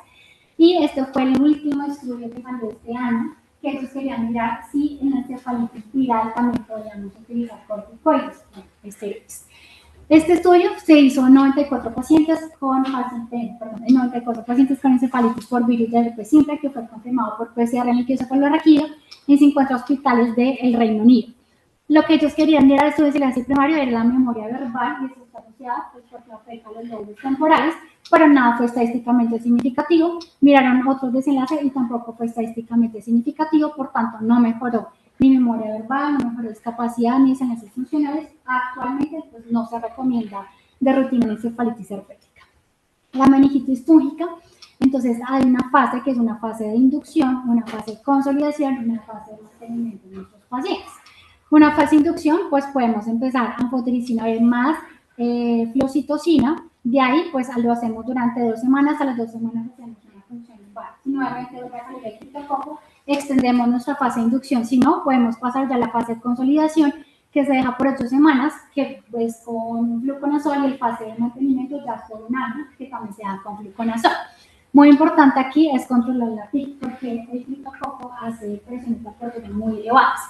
Y este fue el último estudio que salió este año, que ellos querían mirar si en la encefalitis viral también podíamos utilizar corticoides, esteroides. Este estudio se hizo en 94 pacientes con encefalitis por virus de herpes simple, que fue confirmado por PCR en liquidocefalorraquídeo en 50 hospitales del Reino Unido. Lo que ellos querían mirar el estudio de silencio primario era la memoria verbal, y eso está asociada pues, porque afecta a los lóbulos temporales, pero nada fue estadísticamente significativo. Miraron otros desenlaces y tampoco fue estadísticamente significativo, por tanto no mejoró ni memoria verbal, ni mejoró discapacidad, ni desenlaces funcionales. Actualmente pues, no se recomienda de rutina en encefalitis herpética. La meningitis fúngica, entonces hay una fase que es una fase de inducción, una fase de consolidación y una fase de mantenimiento de nuestros pacientes. Una fase de inducción, pues podemos empezar anfotericina B más flocitocina, de ahí pues lo hacemos durante 2 semanas, a las 2 semanas hacemos una función lumbar. Si nuevamente vuelve a salir el criptococo, extendemos nuestra fase de inducción, si no, podemos pasar ya a la fase de consolidación, que se deja por 8 semanas, que pues con fluconazol, y el fase de mantenimiento ya por un año, que también se da con fluconazol. Muy importante aquí es controlar la PIC, porque el criptococo hace presiones de muy elevadas.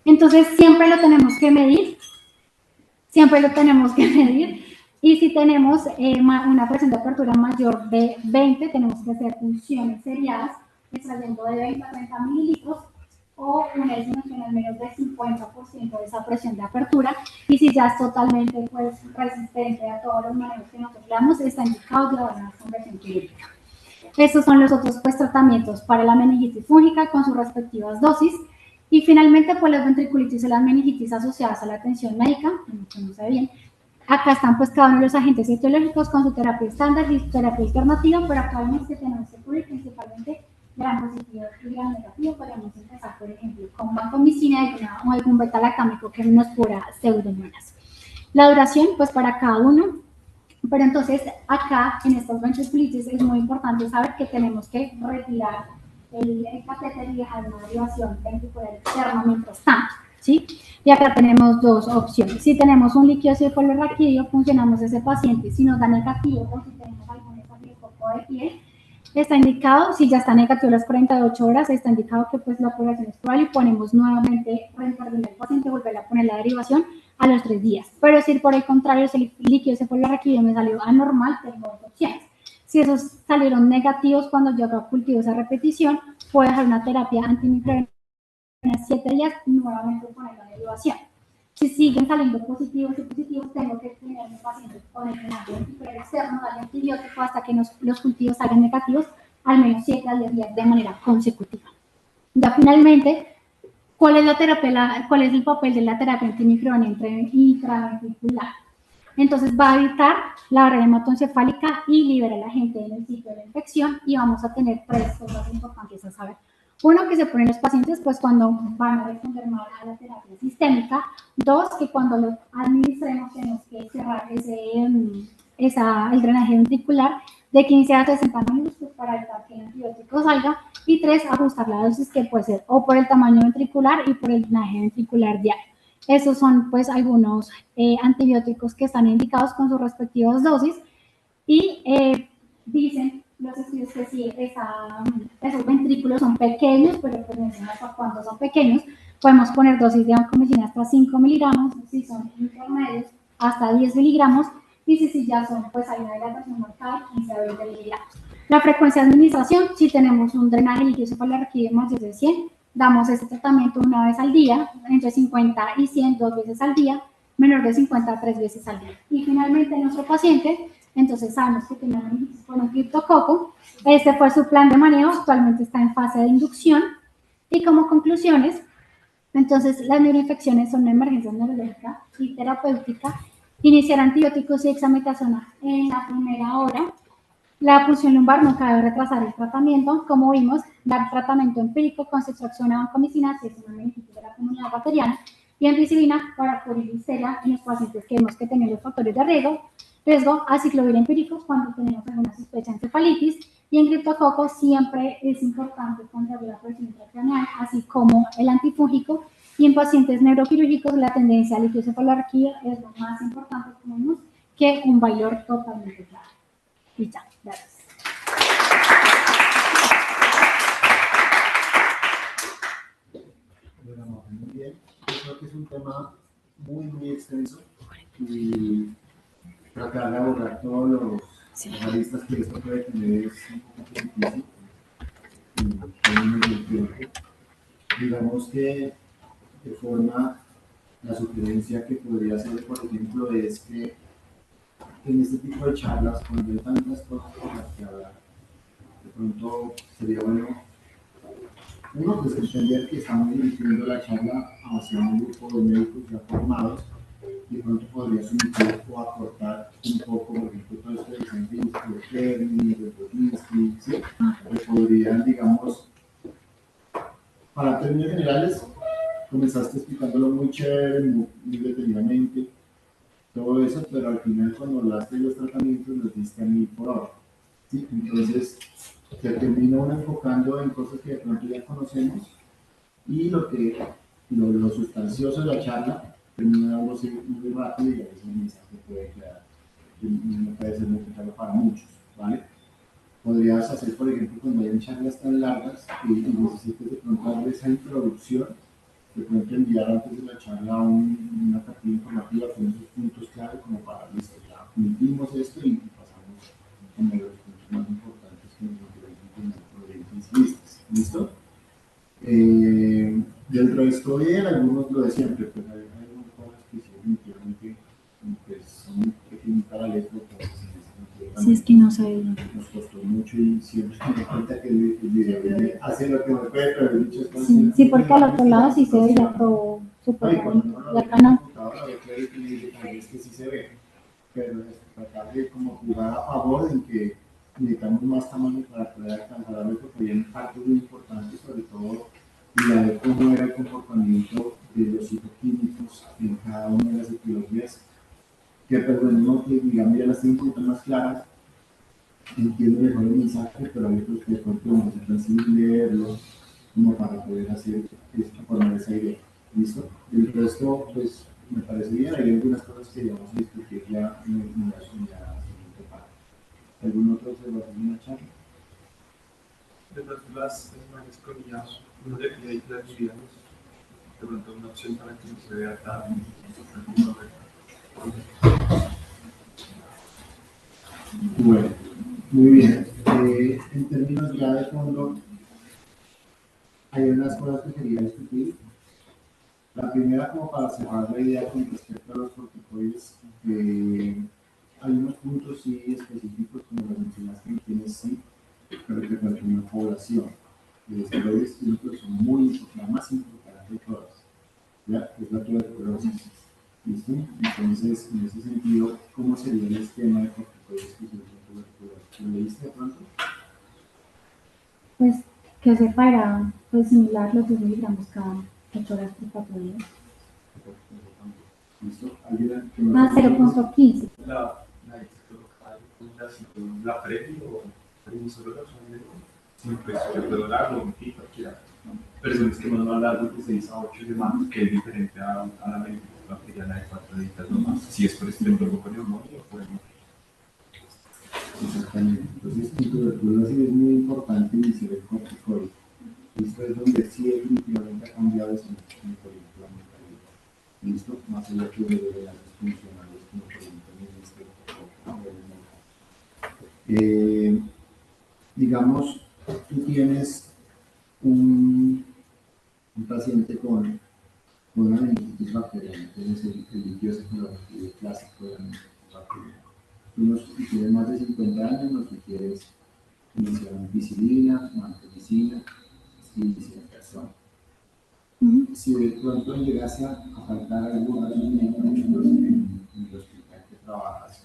Entonces, siempre lo tenemos que medir, y si tenemos una presión de apertura mayor de 20, tenemos que hacer punciones seriadas, extrayendo de 20 a 30 mililitros, o una disminución al menos del 50% de esa presión de apertura, y si ya es totalmente pues, resistente a todos los manejos que nosotros le damos, está indicado llevar una conversión quirúrgica. Estos son los otros pues, tratamientos para la meningitis fúngica con sus respectivas dosis. Y finalmente, pues las ventriculitis y las meningitis asociadas a la atención médica, no sé bien. Acá están pues cada uno de los agentes etiológicos con su terapia estándar y su terapia alternativa, pero acá vemos que tenemos que cubrir principalmente gran positivo y gran negativo. Podríamos empezar, por ejemplo, con vancomicina o algún beta-lactámico que nos cura pseudomonas. La duración, pues para cada uno. Pero entonces, acá en estas ventriculitis es muy importante saber que tenemos que retirar el catéter y dejar una derivación ventricular externa mientras tanto, ¿sí? Y acá tenemos dos opciones. Si tenemos un líquido cefalorraquídeo, funcionamos ese paciente. Si nos da negativo o si tenemos algún estafilococo de pie, está indicado, si ya está negativo las 48 horas, está indicado que pues la población es probable y ponemos nuevamente, reintervenir al paciente, volver a poner la derivación a los 3 días. Pero si por el contrario, si el líquido cefalorraquídeo me salió anormal, tengo dos opciones. Si esos salieron negativos cuando yo hago cultivo esa repetición, puedo dejar una terapia antimicrobiana 7 días y nuevamente poner la derivación. Si siguen saliendo positivos y positivos, tengo que tener a mi paciente con el drenaje ventricular externo, darle antibiótico hasta que los cultivos salgan negativos, al menos 7 a 10 días de manera consecutiva. Ya finalmente, ¿cuál es el papel de la terapia antimicrobiana intraventricular? Entonces va a evitar la barrera hematoencefálica y libera el agente en el sitio de la infección, y vamos a tener 3 cosas importantes a saber. Uno, que se ponen los pacientes pues cuando van a responder mal a la terapia sistémica. 2, que cuando lo administremos tenemos que cerrar el drenaje ventricular de 15 a 60 minutos para evitar que el antibiótico salga. Y 3, ajustar la dosis, que puede ser o por el tamaño ventricular y por el drenaje ventricular diario. Esos son pues algunos antibióticos que están indicados con sus respectivas dosis, y dicen los estudios que sí, esos ventrículos son pequeños, pero pues mencionan hasta cuántos son pequeños. Podemos poner dosis de vancomicina hasta 5 miligramos, si son intermedios hasta 10 miligramos, y si ya son, pues hay una dilatación marcada, 15 a 20 miligramos. La frecuencia de administración, si tenemos un drenaje líquido cefalorraquídeo mayor de 100, damos este tratamiento una vez al día, entre 50 y 100, 2 veces al día, menor de 50 3 veces al día. Y finalmente, nuestro paciente, entonces sabemos que tiene meningitis con un criptococo. Este fue su plan de manejo, actualmente está en fase de inducción. Y como conclusiones, entonces las neuroinfecciones son una emergencia neurológica y terapéutica. Iniciar antibióticos y dexametasona en la primera hora. La punción lumbar no cabe retrasar el tratamiento. Como vimos, dar tratamiento empírico con ceftriaxona, vancomicina, si es una meningitis de la comunidad bacteriana, y ampicilina para cubrir listeria en los pacientes que vemos que tienen los factores de riesgo, aciclovir empírico cuando tenemos alguna sospecha de encefalitis, y en criptococo siempre es importante controlar la presión intracraneal, así como el antifúngico, y en pacientes neuroquirúrgicos la tendencia a líquido cefalorraquídeo es lo más importante, como vimos, que un valor totalmente claro. Y ya, gracias. Bueno, muy bien. Yo creo que es un tema muy extenso, y tratar de abordar todos los aristas que esto puede tener es un poco difícil y términos del tiempo. Digamos que de forma, la sugerencia que podría hacer, por ejemplo, es que en este tipo de charlas, cuando hay tantas cosas por las que hablar, de pronto sería bueno Uno, pues entender que estamos dirigiendo la charla hacia un grupo de médicos ya formados y de pronto podría sumitir o acortar un poco, por ejemplo, todo esto de Scientific, de Fermi, de Boginski, ¿sí? Que podrían, digamos, para términos generales, comenzaste explicándolo muy chévere, muy detenidamente, todo eso, pero al final cuando hablaste de los tratamientos los diste a 1000 por hora, ¿sí? Entonces, se terminó uno enfocando en cosas que de pronto ya conocemos y lo sustancioso de la charla termina dándose muy rápido y a veces el mensaje puede quedar, no puede ser muy claro para muchos, ¿vale? Podrías hacer, por ejemplo, cuando hay charlas tan largas y necesites de pronto darle esa introducción, de pronto enviar antes de la charla una cartilla informativa con esos puntos clave como para, listo, ya cumplimos esto y pasamos como los puntos más importantes que nos interesan con el proyecto y listos, ¿listo? Dentro de esto bien, algunos lo de siempre, pues hay algunas cosas que sí definitivamente pues, son muy pequeñas para la letra, entonces en ese sentido Si es que no sé. nos costó mucho y siempre me cuenta que el video hace lo que me puede, pero he dicho esto Sí, sí, porque al otro lado sí se veía todo súper y cuando bonito. uno Y lo ve acá en el no. computador, lo ve claro y dice, "Ay, es que sí se ve", pero es tratar de como jugar a favor en que necesitamos más tamaño para poder alcanzarlo, porque hay un parte muy importante, sobre todo la de cómo era el comportamiento de los citoquímicos en cada una de las etiologías, que perdón, no que digamos ya las tengo un poquito más claras, entiendo mejor el mensaje, pero hay otros que de pronto necesitan sí leerlo como para poder hacer esto, formar esa idea. ¿Listo? El resto, pues, me parece bien. Hay algunas cosas que vamos a discutir ya en la siguiente parte. ¿Algún otro observación en la charla? De pronto las imágenes con IA, uno le pide ahí las divididas, de pronto una opción para que no se vea tan. Bueno, muy bien. En términos ya de fondo, hay unas cosas que quería discutir. La primera, como para cerrar la idea con respecto a los corticoides, hay unos puntos sí específicos, como lo mencionaste, que tienes sí, pero que falta una población de esteroides químicos son muy, la más importante de todas, ¿ya? Que es la tuberculosis. ¿Listo? Entonces, en ese sentido, ¿cómo sería el esquema de corticoides que se usa en tuberculosis? ¿Lo leíste de pronto? Pues que separa, pues similar los 10 miligramos cada 8 horas por 4 días. ¿Listo? ¿Alguien que no Más sepa? 0.15. La previa o solo la opción sí, pues yo puedo darlo, en cualquiera. Pero es un esquema más largo de 6 a 8 semanas, que es diferente a la medicina bacteriana de 4 días nomás. Si es por estreptococo con neumonía, podemos. Exactamente. Entonces, en tuberculosis es muy importante iniciar el corticoide. Esto es donde sí definitivamente ha cambiado ese mecanismo inflamatorio. ¿Listo? Más allá que de las funcionales, como por ejemplo en digamos, tú tienes un paciente con una meningitis bacteriana, tienes el líquido cefalorraquídeo clásico de la meningitis bacteriana. Tú nos sugieres más de 50 años, nos sugieres iniciar ampicilina, vancomicina y desinfección. Si de pronto llegase a faltar algunos medicamentos en el hospital que trabajas,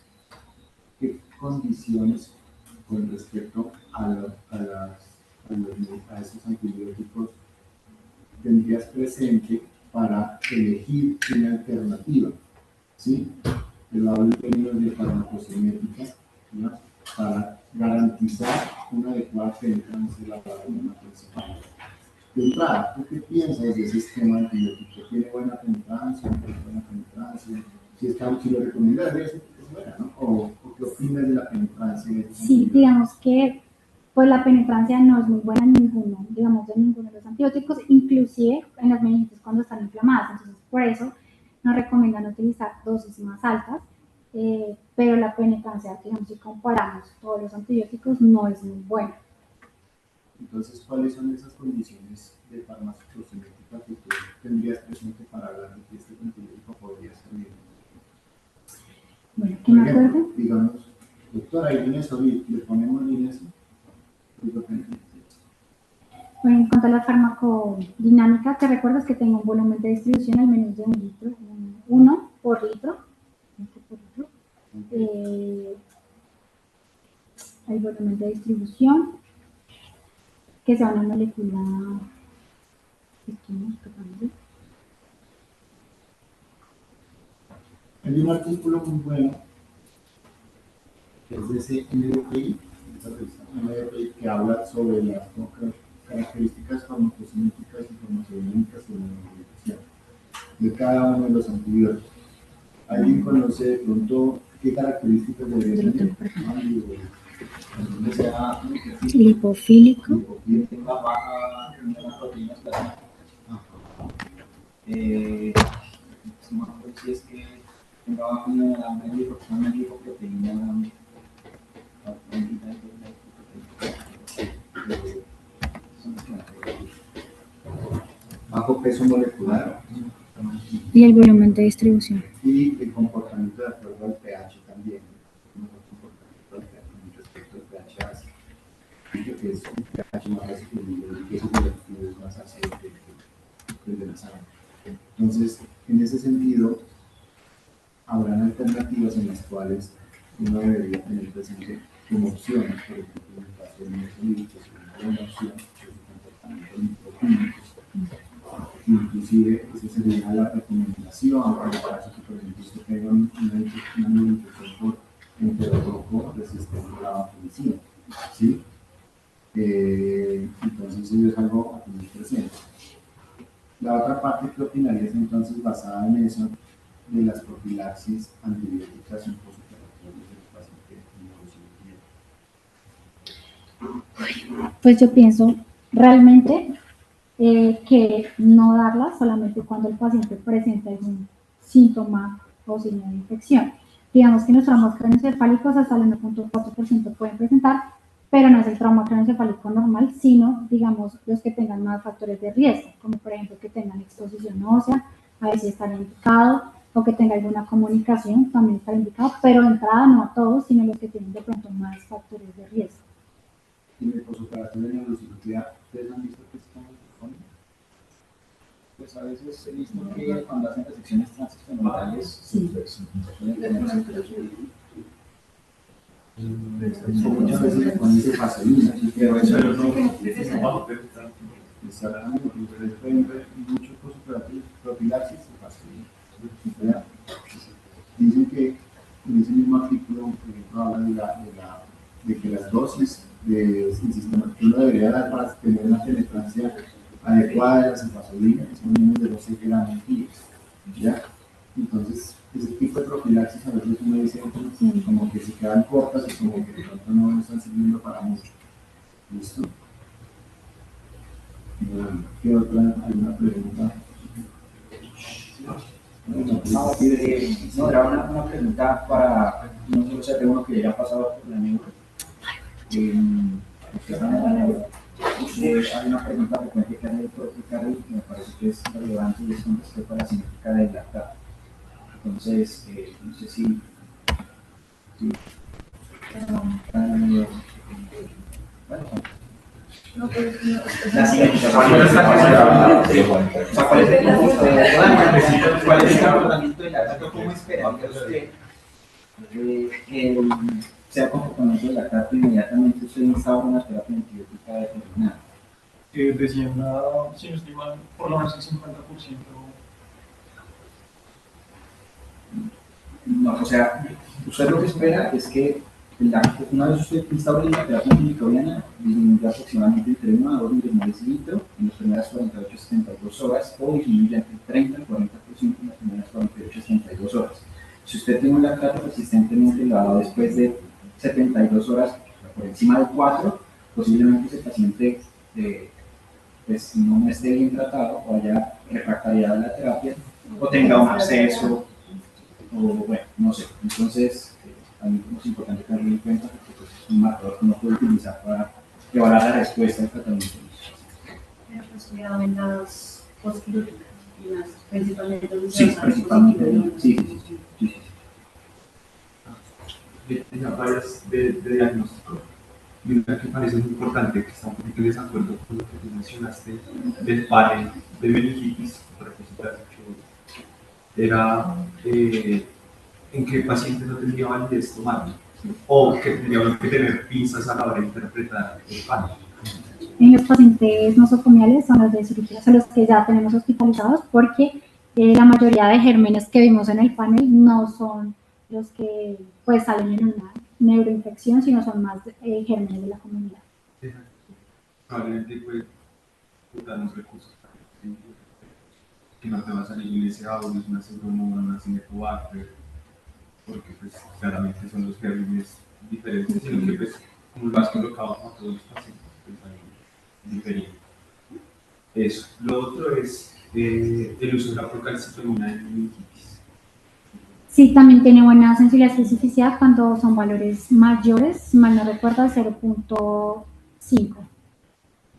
¿qué condiciones con respecto a esos antibióticos tendrías presente para elegir una alternativa? ¿Sí? Pero hablo en términos de farmacocinética, ¿no? Para garantizar una adecuada penetrancia de la vacuna principal. De entrada, ¿tú qué piensas de ese esquema antibiótico? ¿Tiene buena penetrancia? ¿No tiene buena penetrancia? Si lo recomiendas, es buena, ¿no? ¿O qué opinas de la penetrancia de esos Sí, antibióticos? digamos que pues la penetrancia no es muy buena en ninguno, digamos, de ninguno de los antibióticos, inclusive en las meningitis cuando están inflamadas. Entonces, por eso nos recomiendan utilizar dosis más altas, pero la penetrancia, digamos, si comparamos todos los antibióticos, no es muy buena. Entonces, ¿cuáles son esas condiciones de farmacocinética que tú tendrías presente para hablar de que este antibiótico podría ser bien? Bueno, que me acuerdo. Digamos, doctora, ahí viene Solid, le ponemos líneas. En cuanto a la farmacodinámica, te recuerdas que tengo un volumen de distribución al menos de 1 litro, 1 por litro. Eh, el volumen de distribución, que sea una molécula. Hay un artículo muy bueno que es de ese MDPI, esa revista MDPI, que habla sobre las características farmacocinéticas y farmacodinámicas de la medicación de cada uno de los antibióticos. ¿Alguien conoce de pronto qué características debería tener? Lipofílico. Tenga baja en las proteínas plasmáticas. No sé si es que tenga baja una lipoproteína. Bajo peso molecular Y el volumen de distribución. y el comportamiento de acuerdo al pH también. Respecto al pH ácido. Que es un pH más ácido y el queso selectivo es más ácido que el de la sangre. Entonces, en ese sentido, habrán alternativas en las cuales uno debería tener presente como opciones, por ejemplo, en el caso de los líquidos, una buena opción que es el comportamiento microquímico. Inclusive, esa sería la recomendación para el caso que, por ejemplo, usted tenga una infección por enterococo resistente a la vacunación, ¿sí? Entonces, eso es algo a tener presente. La otra parte que opinaría es entonces basada en eso de las profilaxis antibióticas en postoperatorios del paciente. Pues yo pienso realmente que no darla solamente cuando el paciente presenta algún síntoma o signo de infección. Digamos que los traumas craneoencefálicos hasta el 1.4% pueden presentar, pero no es el trauma craneoencefálico normal, sino, digamos, los que tengan más factores de riesgo, como por ejemplo que tengan exposición ósea, a veces estará indicado, o que tenga alguna comunicación, también está indicado, pero de entrada no a todos, sino los que tienen de pronto más factores de riesgo. Y en el postoperatorio de neurocirugía, ¿ustedes han visto que están con? Pues a veces he visto que cuando hacen resecciones transfemoral suelen muchas veces le ponen vaselina, pero eso Pero no, no pueden ver muchos postoperatorios profilaxis y vaselina. Dicen que en ese mismo artículo, por ejemplo, habla de que las dosis del sistema que uno debería dar para tener una penetrancia adecuada de la cefazolina, que son menos de 12 gramos días, ¿ya? Entonces, ese tipo de profilaxis a veces uno dice como que se quedan cortas y como que de pronto no están sirviendo para mucho. ¿Listo? ¿Qué otra? ¿Alguna pregunta? No, era una pregunta para, no solo sea de uno que ya ha pasado por la neuro. Hay una pregunta frecuente que hace el propio Carlos que me parece que es relevante y es con respecto a la cinética del lactato. Entonces, no sé si la cinética, ¿cuál es el comportamiento del lactato? ¿Cómo esperaría usted que sea comportamiento del lactato inmediatamente usted instaura una terapia antibiótica determinada? Decían, si no estoy mal, por lo menos el 50%. No, o sea, usted lo que espera es que una vez usted instaure la terapia antimicrobiana, disminuya aproximadamente entre 1 a 2 milimoles de litro en las primeras 48 a 72 horas o disminuya entre 30 al 40% en las primeras 48 a 72 horas. Si usted tiene un lactato resistentemente elevado después de 72 horas, por encima de 4, posiblemente ese paciente pues, no esté bien tratado o haya refractariedad a la terapia o tenga un absceso o bueno, no sé. Entonces, también es importante tenerlo en cuenta porque pues, es un marcador que uno puede utilizar para evaluar la respuesta al tratamiento. Pero pues cuidado en las postquirúrgicas, principalmente Sí, principalmente. Sí. Varias de diagnóstico. Y una que parece muy importante, que está un poquito en desacuerdo con lo que tú mencionaste del panel de meningitis, para que se te ha dicho, era en qué pacientes no tendría validez tomarlo, o que tendríamos que tener pinzas a la hora de interpretar el panel. En los pacientes nosocomiales son los de cirugía, son los que ya tenemos hospitalizados, porque la mayoría de gérmenes que vimos en el panel no son los que pues salen en una neuroinfección, sino son más gérmenes de la comunidad. Probablemente pues darnos recursos para que no te va a salir un SAURUS, una Pseudomonas, una Cinetobacter, porque pues claramente son los gérmenes diferentes, sino que pues como lo has colocado a todos los pacientes, pues hay diferente. Eso. Lo otro es el uso de la procalcitonina en meningitis. Sí, también tiene buena sensibilidad y especificidad cuando son valores mayores, si mal no recuerdo, 0.5.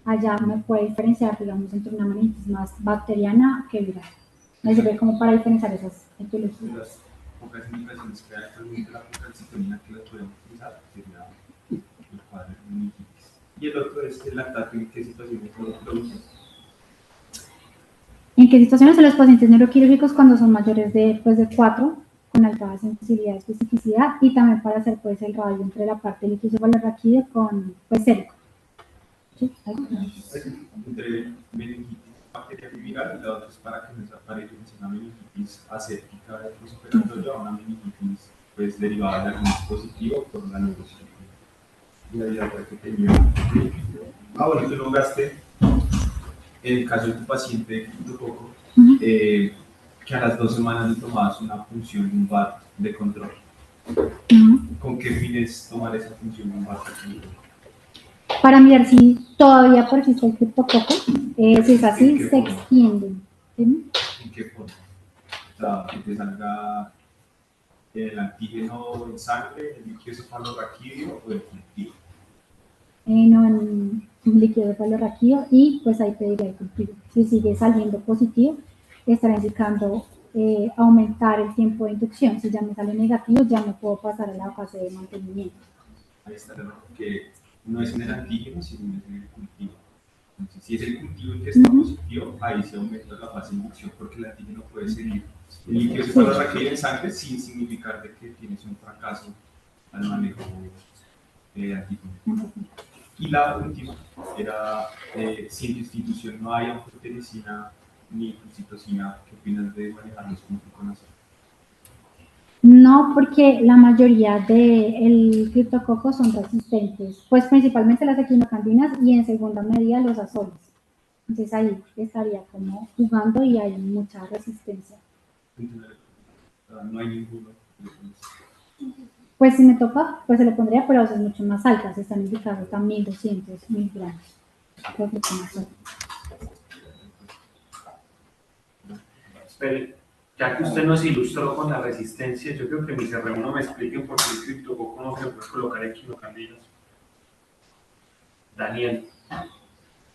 Allá me puede diferenciar, digamos, entre una meningitis más bacteriana que viral. Me sirve como para diferenciar esas etiologías. Las pocas indicaciones que hay actualmente la procalcitonina que las podemos utilizar sería el cuadro de meningitis. Y el otro es el lactato, ¿en qué situaciones lo usas? ¿En qué situaciones? En los pacientes neuroquirúrgicos cuando son mayores de 4, con alta sensibilidad y especificidad, y también para hacer pues el radio entre la parte líquido-cefalorraquídeo con pues sérico. ¿Sí? Entre meningitis bacteriana y viral, la otra es para que nos aparezca una meningitis aséptica de posoperatoria o una meningitis pues derivada de algún dispositivo por la neurocirugía. Y la otra que tenía, bueno, tú lograste, en el caso de tu paciente criptococo, que a las 2 semanas le tomabas una función lumbar de control. ¿Con qué fines tomar esa función lumbar de control? Para mirar si todavía persiste el criptococo, si es así, se extiende. ¿Sí? ¿En qué forma? O sea, que te salga el antígeno en sangre, el líquido cefalorraquídeo o el cultivo. No, en líquido cefalorraquídeo, y pues ahí pediría el cultivo. Si sigue saliendo positivo, estará indicando aumentar el tiempo de inducción. Si ya me sale negativo, ya me puedo pasar a la fase de mantenimiento. Ahí está el error, que no es en el antígeno, sino en el cultivo. Entonces, si es el cultivo el que está positivo, ahí se aumenta la fase de inducción, porque el antígeno puede seguir el líquido cefalorraquídeo en sangre sin significar de que tienes un fracaso al manejo antígeno. Y la última era, si en tu institución no hay anfotericina ni citocina, ¿qué opinas de manejarlos con fluconazol? No, porque la mayoría del criptococo son resistentes, pues principalmente las equinocandinas y en segunda medida los azoles. Entonces ahí estaría como jugando y hay mucha resistencia. No hay ninguno. Pues si me toca, pues se lo pondría, pero a dosis mucho más altas, están indicados hasta 1200 miligramos. Espere, ya que usted nos ilustró con la resistencia, yo creo que mis R1 me expliquen por qué el criptococo no se puede colocar en quinocandinas. Daniel.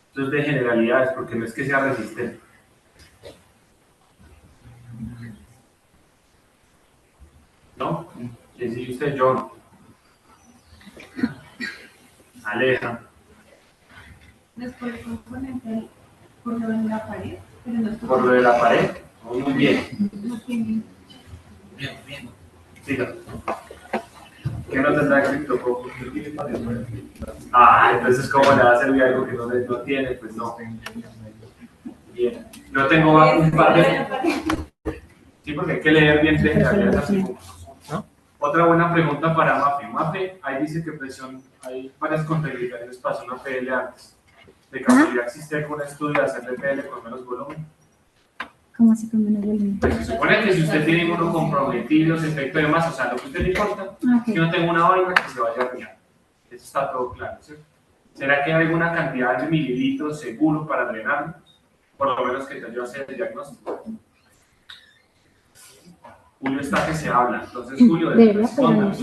Entonces de generalidades, porque no es que sea resistente. ¿No? ¿Quién sigue usted? John. Aleja. No es por el componente, por lo de la pared, pero no es Por lo de la pared. Muy bien. No tiene. Bien. Siga. ¿Qué no tendrá criptococo? Ah, entonces ¿cómo le va a servir algo que no tiene? Pues no. Bien. Yo tengo un par de... Sí, porque hay que leer bien de generalidades así. ¿No? Otra buena pregunta para MAFE. MAFE, ahí dice que presión, hay varias contraindicaciones para hacer una PL antes. ¿De casualidad existe algún estudio de hacer PL con menos volumen? ¿Cómo así con menos volumen? Pues se supone que si usted tiene inmunocomprometidos, efecto de masa, o sea, lo que a usted le importa, es que no tenga una vaina que se vaya a herniar. Eso está todo claro, ¿cierto? ¿Será que hay alguna cantidad de mililitros seguro para drenarlo? Por lo menos que te ayude a hacer el diagnóstico. Julio está que se habla, entonces Julio responda.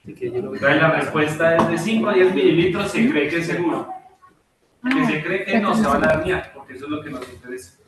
Entonces la respuesta es de 5 a 10 mililitros se cree que es seguro. Que se cree que no se van a herniar, porque eso es lo que nos interesa.